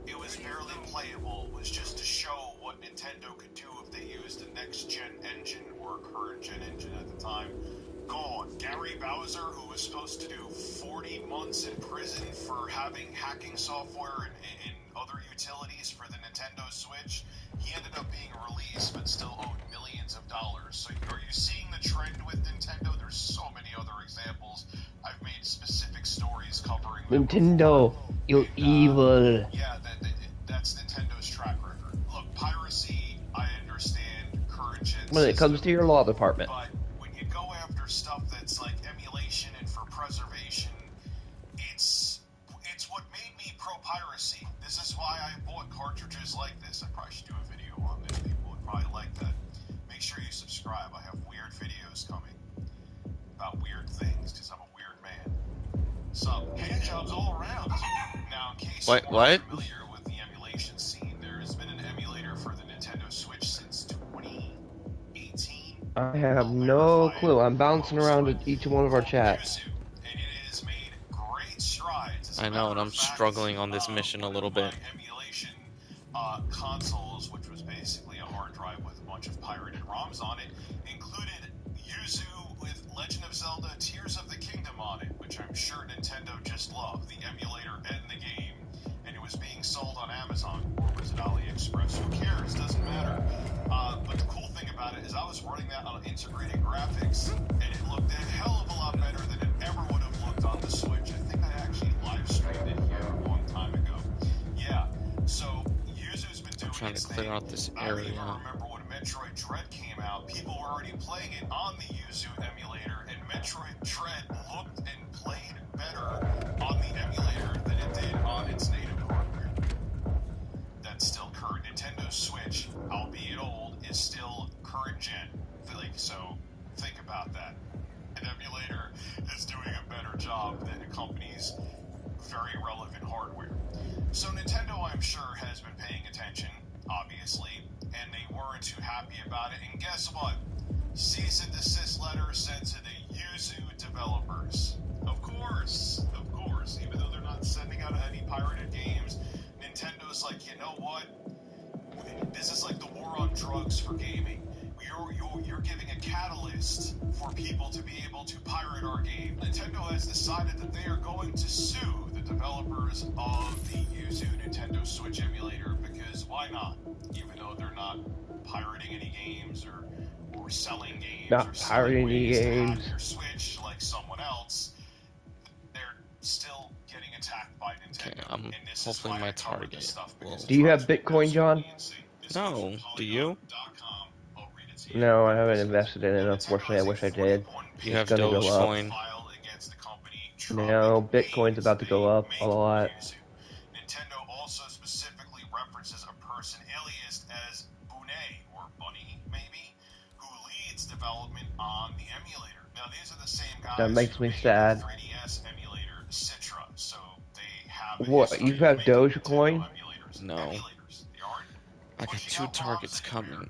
It was barely playable. It was just to show what Nintendo could do if they used a next-gen engine or a current-gen engine at the time. Gone. Gary Bowser, who was supposed to do 40 months in prison for having hacking software and other utilities for the Nintendo Switch, he ended up being released but still owed millions of dollars. So are you seeing the trend with Nintendo? There's so many other examples. I've made specific stories covering them Nintendo, before. you're evil. Yeah, that's Nintendo's track record. Look, piracy, I understand, current gen When it comes to your law department. but when you go after stuff that's like emulation and for preservation, it's what made me pro-piracy. This is why I bought cartridges like this. I probably should do a video on this. People would probably like that. Make sure you subscribe. I have weird videos coming about weird things because I'm a weird man. So, hand jobs all around. Now, in case What? you're not familiar with the emulation scene, there has been an emulator for the Nintendo Switch since 2018. I have no clue. I'm bouncing around at each one of our chats. And it has made great strides. As a I know, and matter I'm of fact, struggling on this mission a one little of my bit. emulation consoles, which was basically a hard drive with a bunch of pirated ROMs on it, included Yuzu with Legend of Zelda Tears of the Kingdom on it, which I'm sure Nintendo just loved, the emulator and the game. And it was being sold on Amazon, or was it AliExpress? Who cares? Doesn't matter. But the cool thing about it is I was running that on integrated graphics, and it looked a hell of a lot better than it ever would have looked on the Switch. I think I actually live streamed it here a long time ago. Yeah, so Yuzu's been doing Trying to clear out this I area. even remember when Metroid Dread came out, people were already playing it on the Yuzu emulator, and Metroid Dread looked and played better on the emulator than it did on its native hardware. That's still current. Nintendo Switch, albeit old, is still current gen. So think about that. An emulator is doing a better job than a company's very relevant hardware. So Nintendo, I'm sure, has been paying attention, obviously, and they weren't too happy about it. And guess what? Cease and desist letter sent to the Yuzu developers. Of course, even though they're not sending out any pirated games, Nintendo's like, you know what? This is like the war on drugs for gaming. You're giving a catalyst for people to be able to pirate our game. Nintendo has decided that they are going to sue the developers of the Yuzu Nintendo Switch emulator, because why not? Even though they're not pirating any games or selling games Not or selling pirating any ways to have games. your Switch like someone else, they're still getting attacked by Nintendo. Okay, hopefully my target will... Do you have Bitcoin, John? No, do you? No, I haven't invested in it. Unfortunately, I wish I did. You It's have gonna go up. Dogecoin. No, Bitcoin's about to go up a lot. Nintendo also specifically references a person aliased as Bunny, or Bunny, maybe, who leads development on the emulator. Now, these are the same guys That makes who me made sad. the 3DS emulator, Citra, so they have a What? history You of have making Dogecoin? Nintendo emulators. No. They aren't I got two targets coming.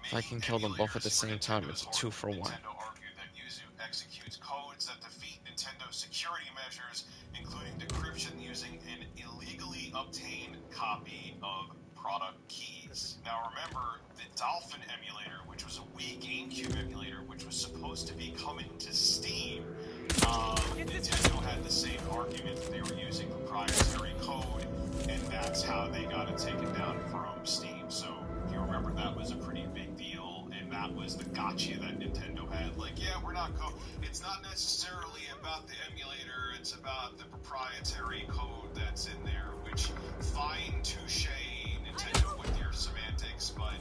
If I can kill them both at the same time, it's a 2-for-1. Nintendo argued that Yuzu executes codes that defeat Nintendo security measures, including decryption using an illegally obtained copy of product keys. Now remember, the Dolphin emulator, which was a Wii GameCube emulator, which was supposed to be coming to Steam, Nintendo had the same argument that they were using proprietary code, and that's how they got it taken down from Steam. So if you remember, that was a pretty big deal, and that was the gotcha that Nintendo had. Like, yeah, it's not necessarily about the emulator, it's about the proprietary code that's in there, which, fine, touche, Nintendo, with your semantics, but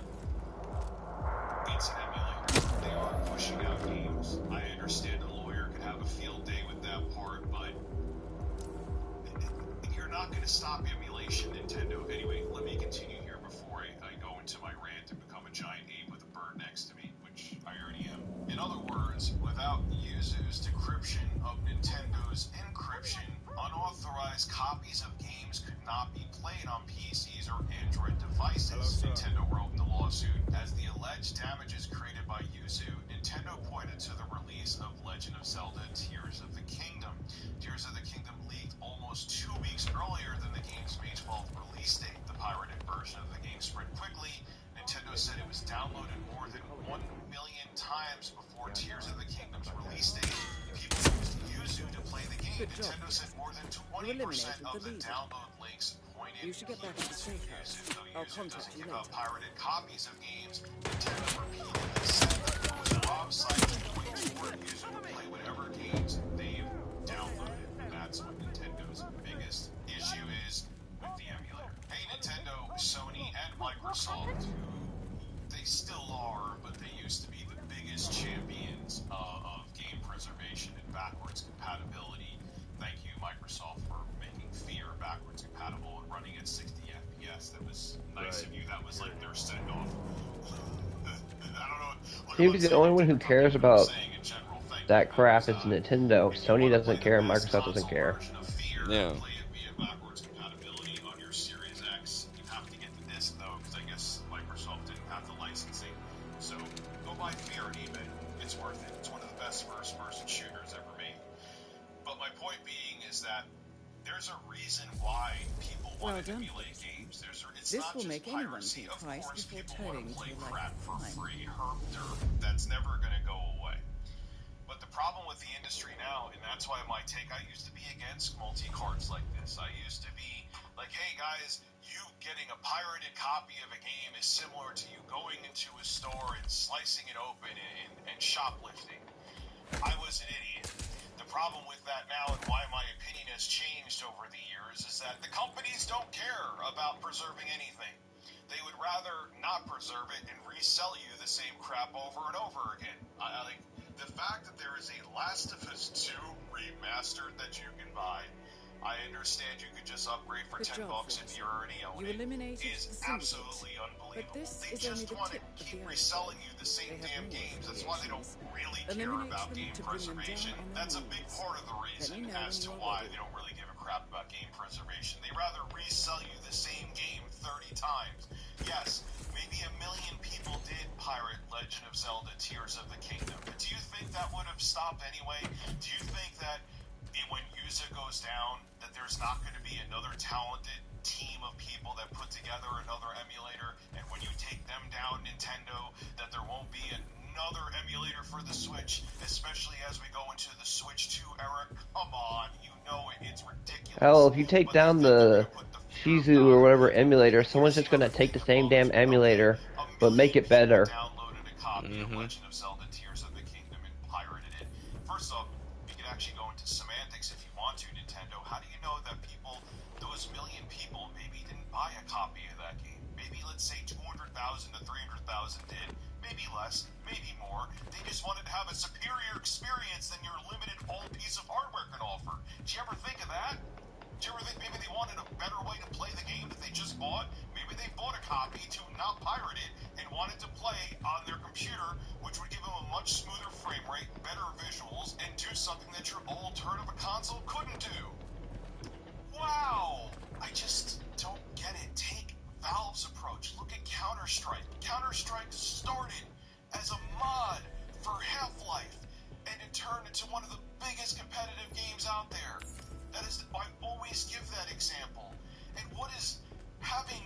it's an emulator. They are pushing out games. I understand a lawyer could have a field day with that part, but you're not going to stop emulation, Nintendo. Anyway, let me continue here before I go into my rant and become a giant ape with a bird next to me, which I already am. In other words, without Yuzu's decryption of Nintendo's encryption, unauthorized copies of games could not be played on PCs or Android devices. Nintendo wrote in the lawsuit, as the alleged damages created by Yuzu, Nintendo pointed to the release of Legend of Zelda Tears of the Kingdom. Tears of the Kingdom leaked almost 2 weeks earlier than the game's May 12th release date. The pirated version of the game spread quickly. Nintendo said it was downloaded more than 1 million times before Tears of the Kingdom's release date. People used Yuzu to play the game. Nintendo said more than 20% of the download links pointed You should get back to the safe house. I'll contact you later. Pirated copies of games. Nintendo repeatedly said that there was a ROM site pointing toward Yuzu to play whatever games they've downloaded. That's what Nintendo's biggest issue is with the emulator. Hey, Nintendo, Sony, and Microsoft, who they still are, but they used to be the biggest champions of game preservation and backwards compatibility. Thank you, Microsoft, for making Fear backwards compatible and running at 60 FPS. That was nice of you. That was like their send-off. I don't know. Seems the only one who cares about that crap is Nintendo. Sony doesn't care, Microsoft doesn't care. Yeah. Backwards compatibility on your Series X. You have to get the disc though, because I guess Microsoft didn't have the licensing. So Go buy Fear on eBay. It's worth it. It's one of the best first-person shooters ever made. But my point being is that there's a reason why people want to emulate games. It's not just piracy. Of course, people want to play crap for free. Herp derp. That's never going to go away. But the problem with the industry now, and that's why my take, I used to be against multi-carts like this. I used to be like, hey guys, you getting a pirated copy of a game is similar to you going into a store and slicing it open and shoplifting. I was an idiot. The problem with that now and why my opinion has changed over the years is that the companies don't care about preserving anything. They would rather not preserve it and resell you the same crap over and over again. I like the fact that there is a Last of Us 2 remastered that you can buy. I understand you could just upgrade for $10 if you already own it. Is absolutely unbelievable. They just want to keep reselling you the same damn games. That's why they don't really care about game preservation. That's a big part of the reason as to why they don't really give a crap about game preservation. They rather resell you the same game 30 times. Yes, maybe 1 million people did pirate Legend of Zelda Tears of the Kingdom, but do you think that would have stopped anyway? Do you think that when Yuza goes down, that there's not going to be another talented team of people that put together another emulator, and when you take them down, Nintendo, that there won't be another emulator for the Switch, especially as we go into the Switch 2 era? Come on, you know it, it's ridiculous. Hell, if you take down the Shizu or whatever emulator, someone's just gonna take the same damn emulator, but make it better. Downloaded a copy of Legend of Zelda Tears of the Kingdom and pirated it. First off, you can actually go into semantics if you want to, Nintendo. How do you know that people, those million people, maybe didn't buy a copy of that game? Maybe, let's say, 200,000 to 300,000 did. Maybe less, maybe more. They just wanted to have a superior experience than your limited old piece of hardware can offer. Did you ever think of that? Did you ever think maybe they wanted a better way to play the game that they just bought? Maybe they bought a copy to not pirate it and wanted to play on their computer, which would give them a much smoother frame rate, better visuals, and do something that your old turd of a console couldn't do. Wow! I just don't get it. Take Valve's approach. Look at Counter-Strike. Counter-Strike started as a mod for Half-Life, and it turned into one of the biggest competitive games out there. That is, I always give that example. And what is having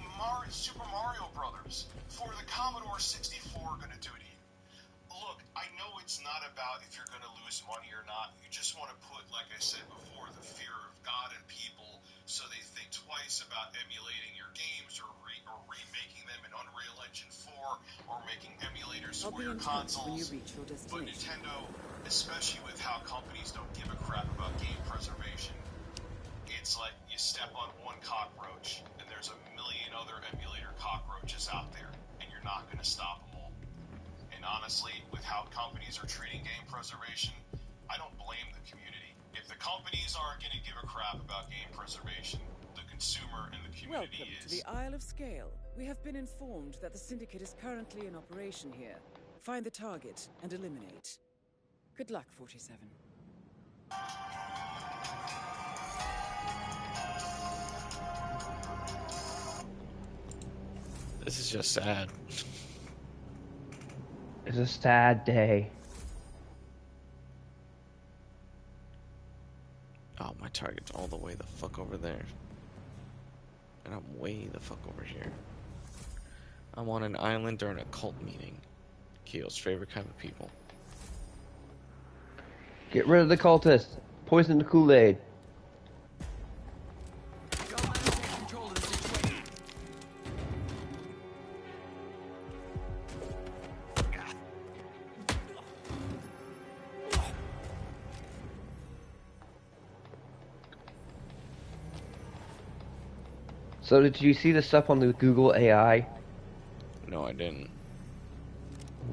Super Mario Brothers for the Commodore 64 going to do to you? Look, I know it's not about if you're going to lose money or not. You just want to put, like I said before, the fear of God in people so they think twice about emulating your games or remaking them in Unreal Engine 4 or making emulators for your consoles. But Nintendo, especially with how companies don't give a crap about game preservation, it's like you step on one cockroach and there's a million other emulator cockroaches out there, and you're not going to stop them all. And honestly, with how companies are treating game preservation, I don't blame the community. If the companies aren't going to give a crap about game preservation, the consumer and the community Welcome to the Isle of Scale. We have been informed that the Syndicate is currently in operation here. Find the target and eliminate. Good luck, 47. This is just sad. It's a sad day. Oh, my target's all the way the fuck over there. And I'm way the fuck over here. I'm on an island during a cult meeting. Keel's favorite kind of people. Get rid of the cultists. Poison the Kool-Aid. So did you see the stuff on the Google AI? No, I didn't.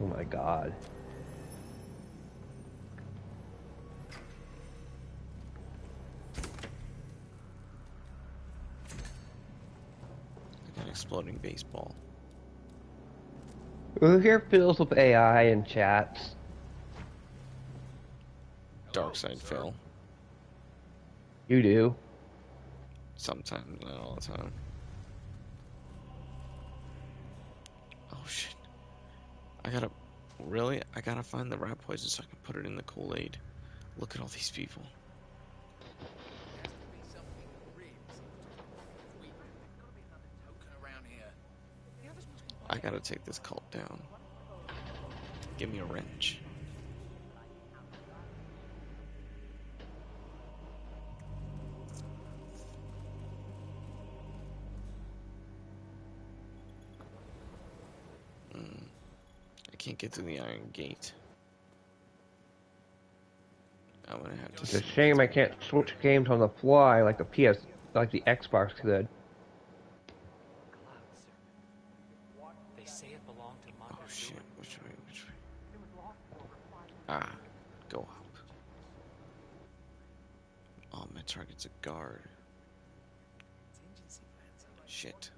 Oh my god. Like an exploding baseball. Who here fills with AI and chats? Dark side Phil. You do? Sometimes, not all the time. Oh shit. I gotta Really? I gotta find the rat poison so I can put it in the Kool-Aid. Look at all these people. I gotta take this cult down. Give me a wrench. I can't get through the iron gate. I'm gonna have to. It's a shame I can't switch games on the fly like the Xbox could. They say it belonged to Mother. Oh shit! Which way? Which way? Ah, go up. Oh, my target's a guard. Shit.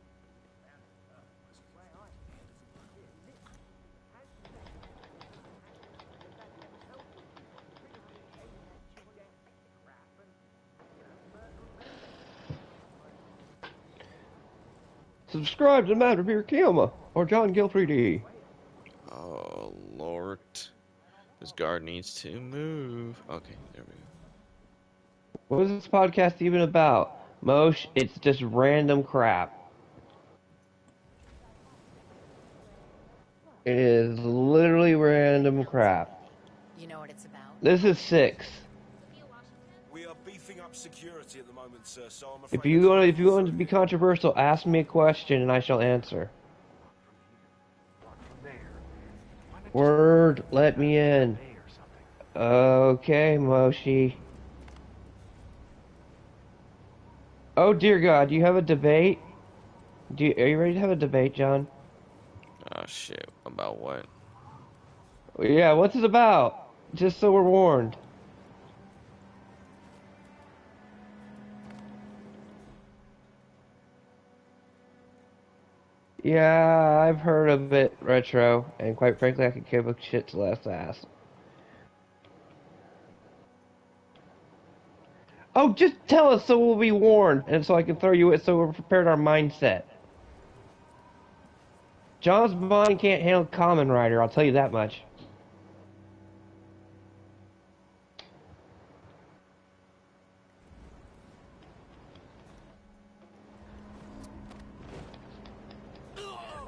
Subscribe to Matt Revere Kiyama or John Gill 3D. Oh Lord, this guard needs to move. Okay, there we go. What is this podcast even about? Mosh, it's just random crap. It is literally random crap. You know what it's about? This is 6. We are beefing up security at the moment, sir, so I'm If you want to be controversial, ask me a question and I shall answer. Word, let me in. Okay, Moshi. Oh dear God, do you have a debate? Are you ready to have a debate, John? Oh shit, about what? Yeah, what's it about? Just so we're warned. Yeah, I've heard of it, Retro, and quite frankly, I could give a shit's less ass. Oh, just tell us so we'll be warned, and so I can throw you it so we're prepared our mindset. John's mind can't handle Kamen Rider, I'll tell you that much.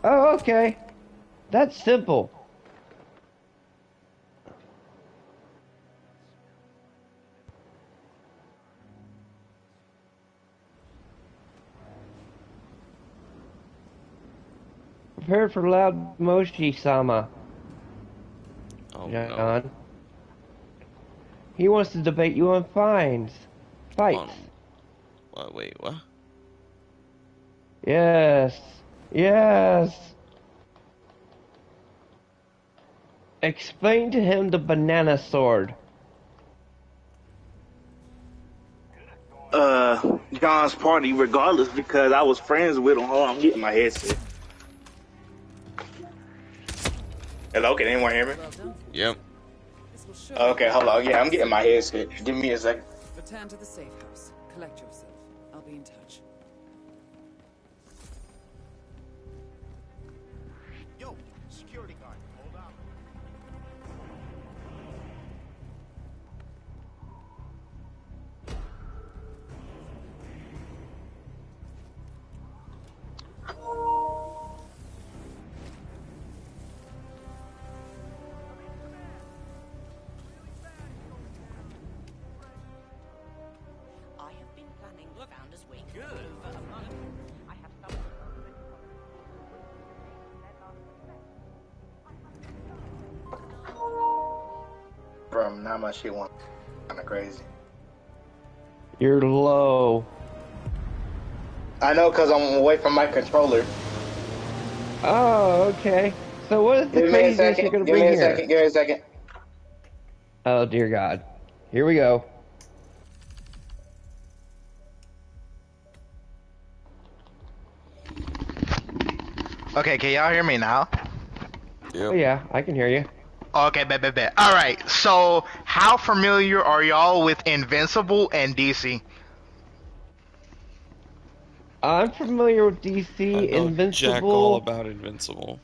Oh, okay. That's simple. Prepared for loud Moshi-sama. Oh, John. no. He wants to debate you on fights. Wait, what? Yes. Yes. Explain to him the banana sword. John's party regardless because I was friends with him. Hold on, I'm getting my headset. Hello, can anyone hear me? Yep. Okay, hold on. Yeah, I'm getting my headset. Give me a second. Return to the safe house. Collect yourself. I'll be in touch. Yo, security guard, hold on. I have been planning Founders Week for over a month. I have some From not much shit went kind of crazy. You're low. I know because I'm away from my controller. Oh, okay. So what is the craziest you're going to bring here? Give me a second. Oh, dear God. Here we go. Okay, can y'all hear me now? Oh, yeah, I can hear you. Okay, bet. Alright, so how familiar are y'all with Invincible and DC? I'm familiar with DC, I know Invincible. jack all about Invincible.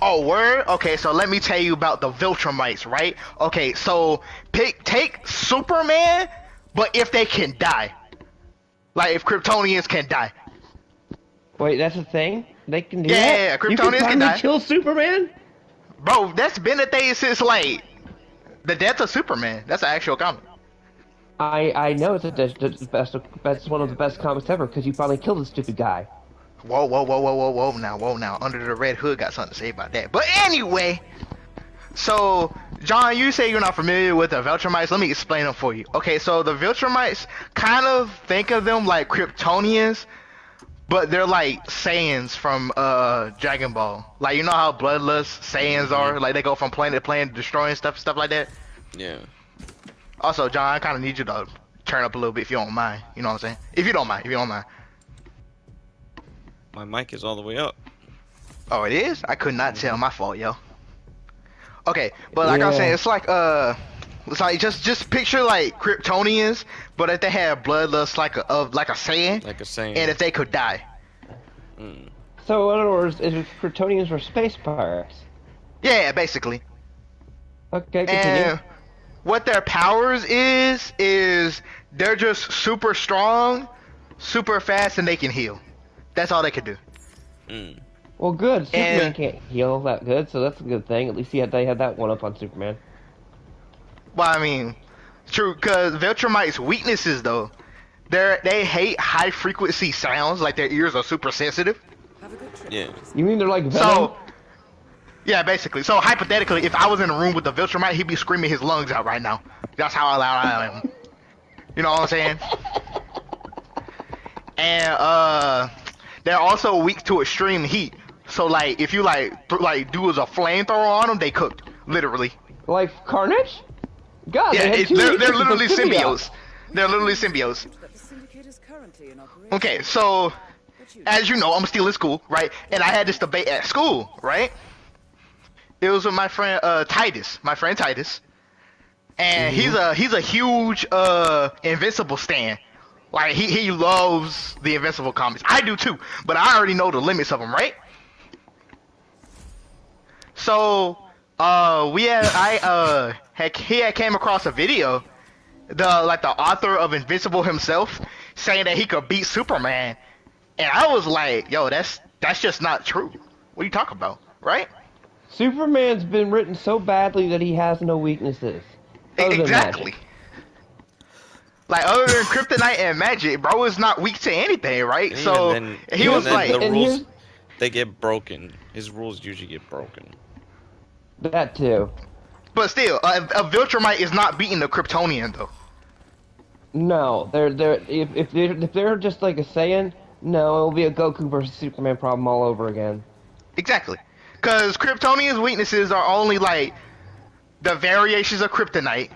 Oh, word? Okay, so let me tell you about the Viltrumites, right? Okay, so take Superman, but if they can die. Like, if Kryptonians can die. Wait, that's a thing? They can do Yeah, that? yeah, yeah, You can Kryptonians can finally die. kill Superman? Bro, that's been a thing since, like, the death of Superman. That's an actual comic. I know it's the best. That's one of the best comics ever because you finally killed the stupid guy. Whoa now. Under the Red Hood got something to say about that. But anyway, so John, you say you're not familiar with the Viltrumites. Let me explain them for you. Okay, so the Viltrumites, kind of think of them like Kryptonians, but they're like Saiyans from Dragon Ball. Like, you know how bloodless Saiyans are? Like, they go from planet to planet destroying stuff like that. Yeah. Also, John, I kind of need you to turn up a little bit if you don't mind. You know what I'm saying? If you don't mind. My mic is all the way up. Oh, it is? I could not tell. My fault, yo. Okay, but like I was saying, it's like just picture like Kryptonians, but if they had bloodlust like a Saiyan. Like a Saiyan. And if they could die. So in other words, if Kryptonians were space pirates. Yeah, basically. Okay, continue. And what their powers is they're just super strong, super fast, and they can heal. That's all they can do. Well, good. Superman can't heal that good, so that's a good thing. At least they had that one up on Superman. Well, I mean, true, because Viltrumites' weaknesses, though, they hate high-frequency sounds, like their ears are super sensitive. Yeah. You mean they're like Venom? So, yeah, basically. So, hypothetically, if I was in a room with the Viltrumite, he'd be screaming his lungs out right now. That's how loud I am. You know what I'm saying? And, they're also weak to extreme heat. So, like, if you, do as a flamethrower on them, they cooked. Literally. Like Carnage? God, yeah, they're literally symbiotes. They're literally symbiotes. Okay, so, as you know, I'm still in school, right? And I had this debate at school, right? It was with my friend Titus, and he's a huge Invincible stan. Like he loves the Invincible comics. I do too, but I already know the limits of them, right? So he had came across a video, the author of Invincible himself saying that he could beat Superman, and I was like, yo, that's just not true. What are you talking about, right? Superman's been written so badly that he has no weaknesses. Exactly. Like, other than kryptonite and magic, bro is not weak to anything, right? And so he was like, the rules, they get broken. His rules usually get broken. That too. But still, a Viltrumite is not beating a Kryptonian though. No, if they're just like a Saiyan, no, it'll be a Goku versus Superman problem all over again. Exactly. Because Kryptonians' weaknesses are only like the variations of kryptonite,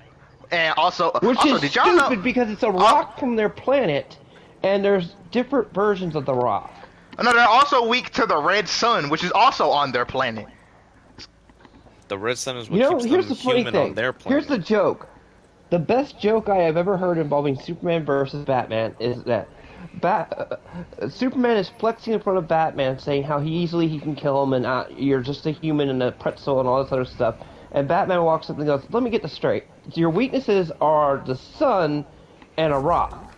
and also which is did y'all stupid know, because it's a rock from their planet, and there's different versions of the rock. No, they're also weak to the red sun, which is also on their planet. The red sun is what keeps here's them the funny human thing. on their planet. Here's the joke. The best joke I have ever heard involving Superman versus Batman is that Superman is flexing in front of Batman, saying how easily he can kill him, and you're just a human and a pretzel and all this other stuff. And Batman walks up and goes, "Let me get this straight. Your weaknesses are the sun and a rock."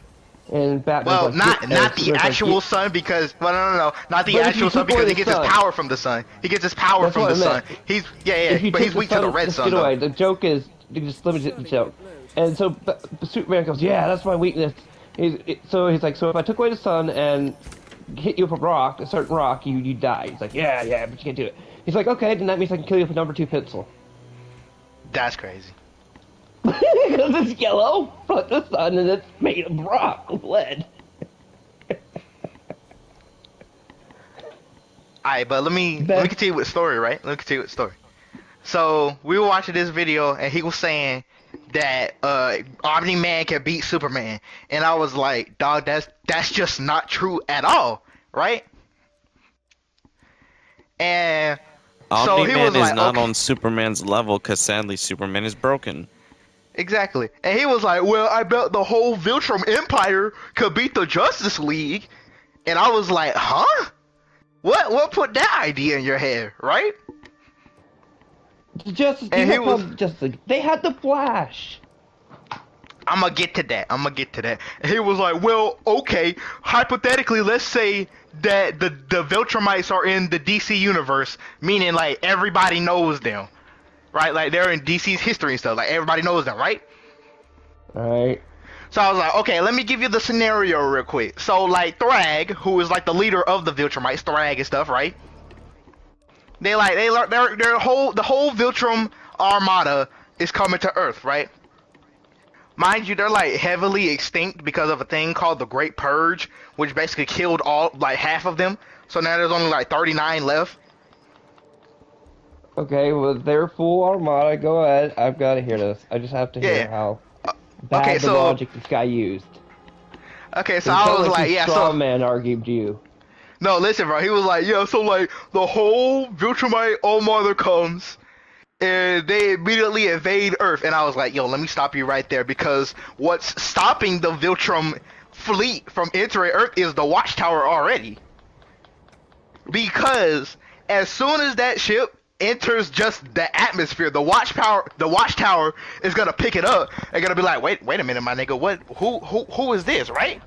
And Batman's not the actual sun, because not the actual sun, because he gets his power from the sun. He gets his power from the sun. He's but he's weak to the red sun. Though. The joke is just limited the joke. And so Superman goes, "Yeah, that's my weakness." So he's like, "So if I took away the sun and hit you with a certain rock, you die." He's like, "Yeah, but you can't do it." He's like, "Okay, then that means I can kill you with a #2 pencil." That's crazy. Because it's yellow from the sun and it's made of rock, lead. Alright, but let me continue with the story, right? Let me continue with the story. So, we were watching this video, and he was saying that Omni-Man can beat Superman. And I was like, dog, that's just not true at all, right? And so he was Omni-Man is like, not okay. on Superman's level, because sadly Superman is broken. Exactly. And he was like, well, I bet the whole Viltrum Empire could beat the Justice League. And I was like, huh? What put that idea in your head, right? The Justice League. They had the Flash. I'm gonna get to that. And he was like, well, okay, hypothetically, let's say that the Viltrumites are in the DC universe, meaning like everybody knows them, right? Like they're in DC's history and stuff. Like everybody knows them, right? Right. So I was like, okay, let me give you the scenario real quick. So like Thrag, who is like the leader of the Viltrumites, Thrag and stuff, right? The whole Viltrum armada is coming to Earth, right? Mind you, they're like heavily extinct because of a thing called the Great Purge, which basically killed half of them. So now there's only like 39 left. Okay, well, they're full armada. Go ahead. I've got to hear this. I just have to hear how bad the logic this guy used. Okay, so I was like, yeah, straw man argued you. No, listen, bro. He was like, yeah, so like the whole Viltrumite armada comes. And they immediately invade Earth, and I was like, yo, let me stop you right there, because what's stopping the Viltrum fleet from entering Earth is the Watchtower already. Because as soon as that ship enters just the atmosphere, the Watchtower is gonna pick it up and gonna be like, wait a minute, my nigga, who is this, right?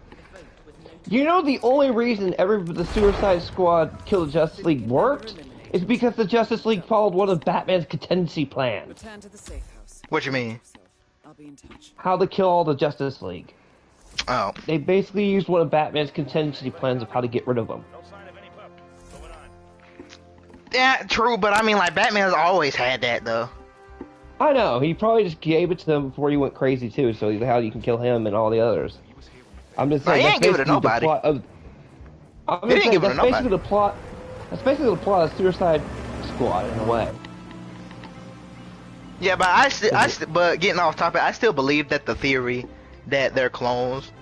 You know the only reason the Suicide Squad Kill the Justice League worked? It's because the Justice League followed one of Batman's contingency plans. What you mean? How to kill all the Justice League. Oh. They basically used one of Batman's contingency plans of how to get rid of them. Yeah, true, but I mean, like, Batman's always had that, though. I know, he probably just gave it to them before he went crazy, too, so how you can kill him and all the others. I'm just saying, he ain't giving it to nobody. He didn't give it to nobody. That's basically the plot of Suicide Squad in a way. Yeah, but but getting off topic, I still believe that the theory that they're clones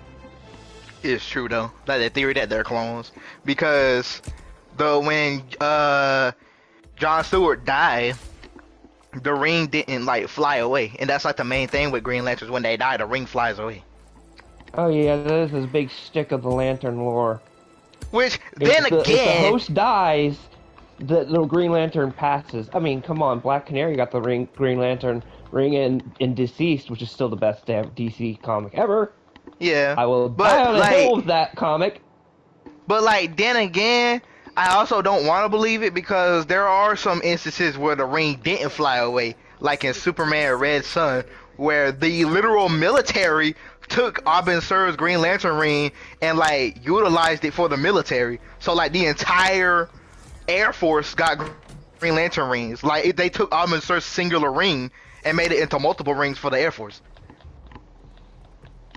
is true though. Like the theory that they're clones, because when John Stewart died, the ring didn't like fly away, and that's like the main thing with Green Lanterns. When they die, the ring flies away. Oh yeah, that is this big stick of the Lantern lore. Which, then again... If the host dies, the Green Lantern passes. I mean, come on, Black Canary got the Green Lantern ring in Deceased, which is still the best damn DC comic ever. Yeah. I will die on a hill with that comic. But, like, then again, I also don't want to believe it, because there are some instances where the ring didn't fly away, like in Superman Red Sun, where the literal military took Abin Sur's Green Lantern ring and like utilized it for the military. So like the entire Air Force got Green Lantern rings. Like they took Abin Sur's singular ring and made it into multiple rings for the Air Force.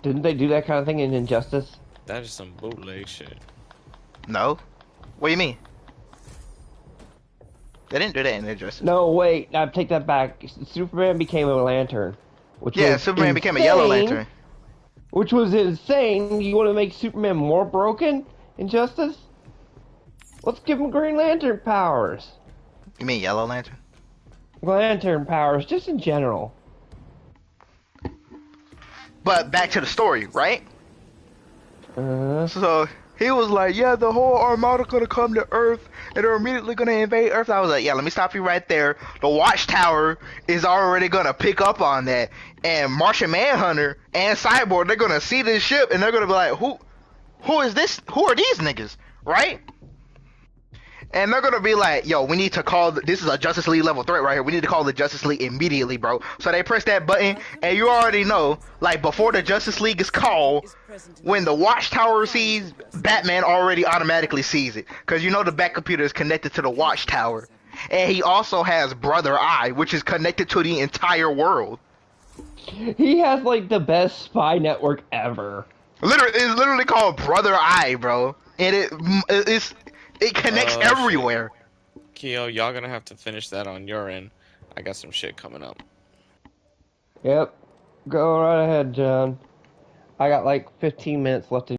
Didn't they do that kind of thing in Injustice? That is some bootleg shit. No. What do you mean? They didn't do that in Injustice. No, wait. I take that back. Superman became a Lantern. Superman became a Yellow Lantern. Which was insane. You want to make Superman more broken? Injustice? Let's give him Green Lantern powers. You mean Yellow Lantern? Lantern powers, just in general. But back to the story, right? Uh-huh. So he was like, yeah, the whole armada gonna come to Earth and they're immediately gonna invade Earth. I was like, yeah, let me stop you right there. The Watchtower is already gonna pick up on that, and Martian Manhunter and Cyborg, they're gonna see this ship and they're gonna be like, who is this? Who are these niggas, right? And they're gonna be like, yo, we need to call this is a Justice League level threat right here. We need to call the Justice League immediately, bro. So they press that button, and you already know, like, before the Justice League is called, when the Watchtower sees Batman, already automatically sees it, because you know the Bat computer is connected to the Watchtower, and he also has Brother Eye, which is connected to the entire world. He has like the best spy network ever. It's literally called Brother Eye, bro, and it connects everywhere. Keo, y'all gonna have to finish that on your end. I got some shit coming up. Yep. Go right ahead, John. I got like 15 minutes left in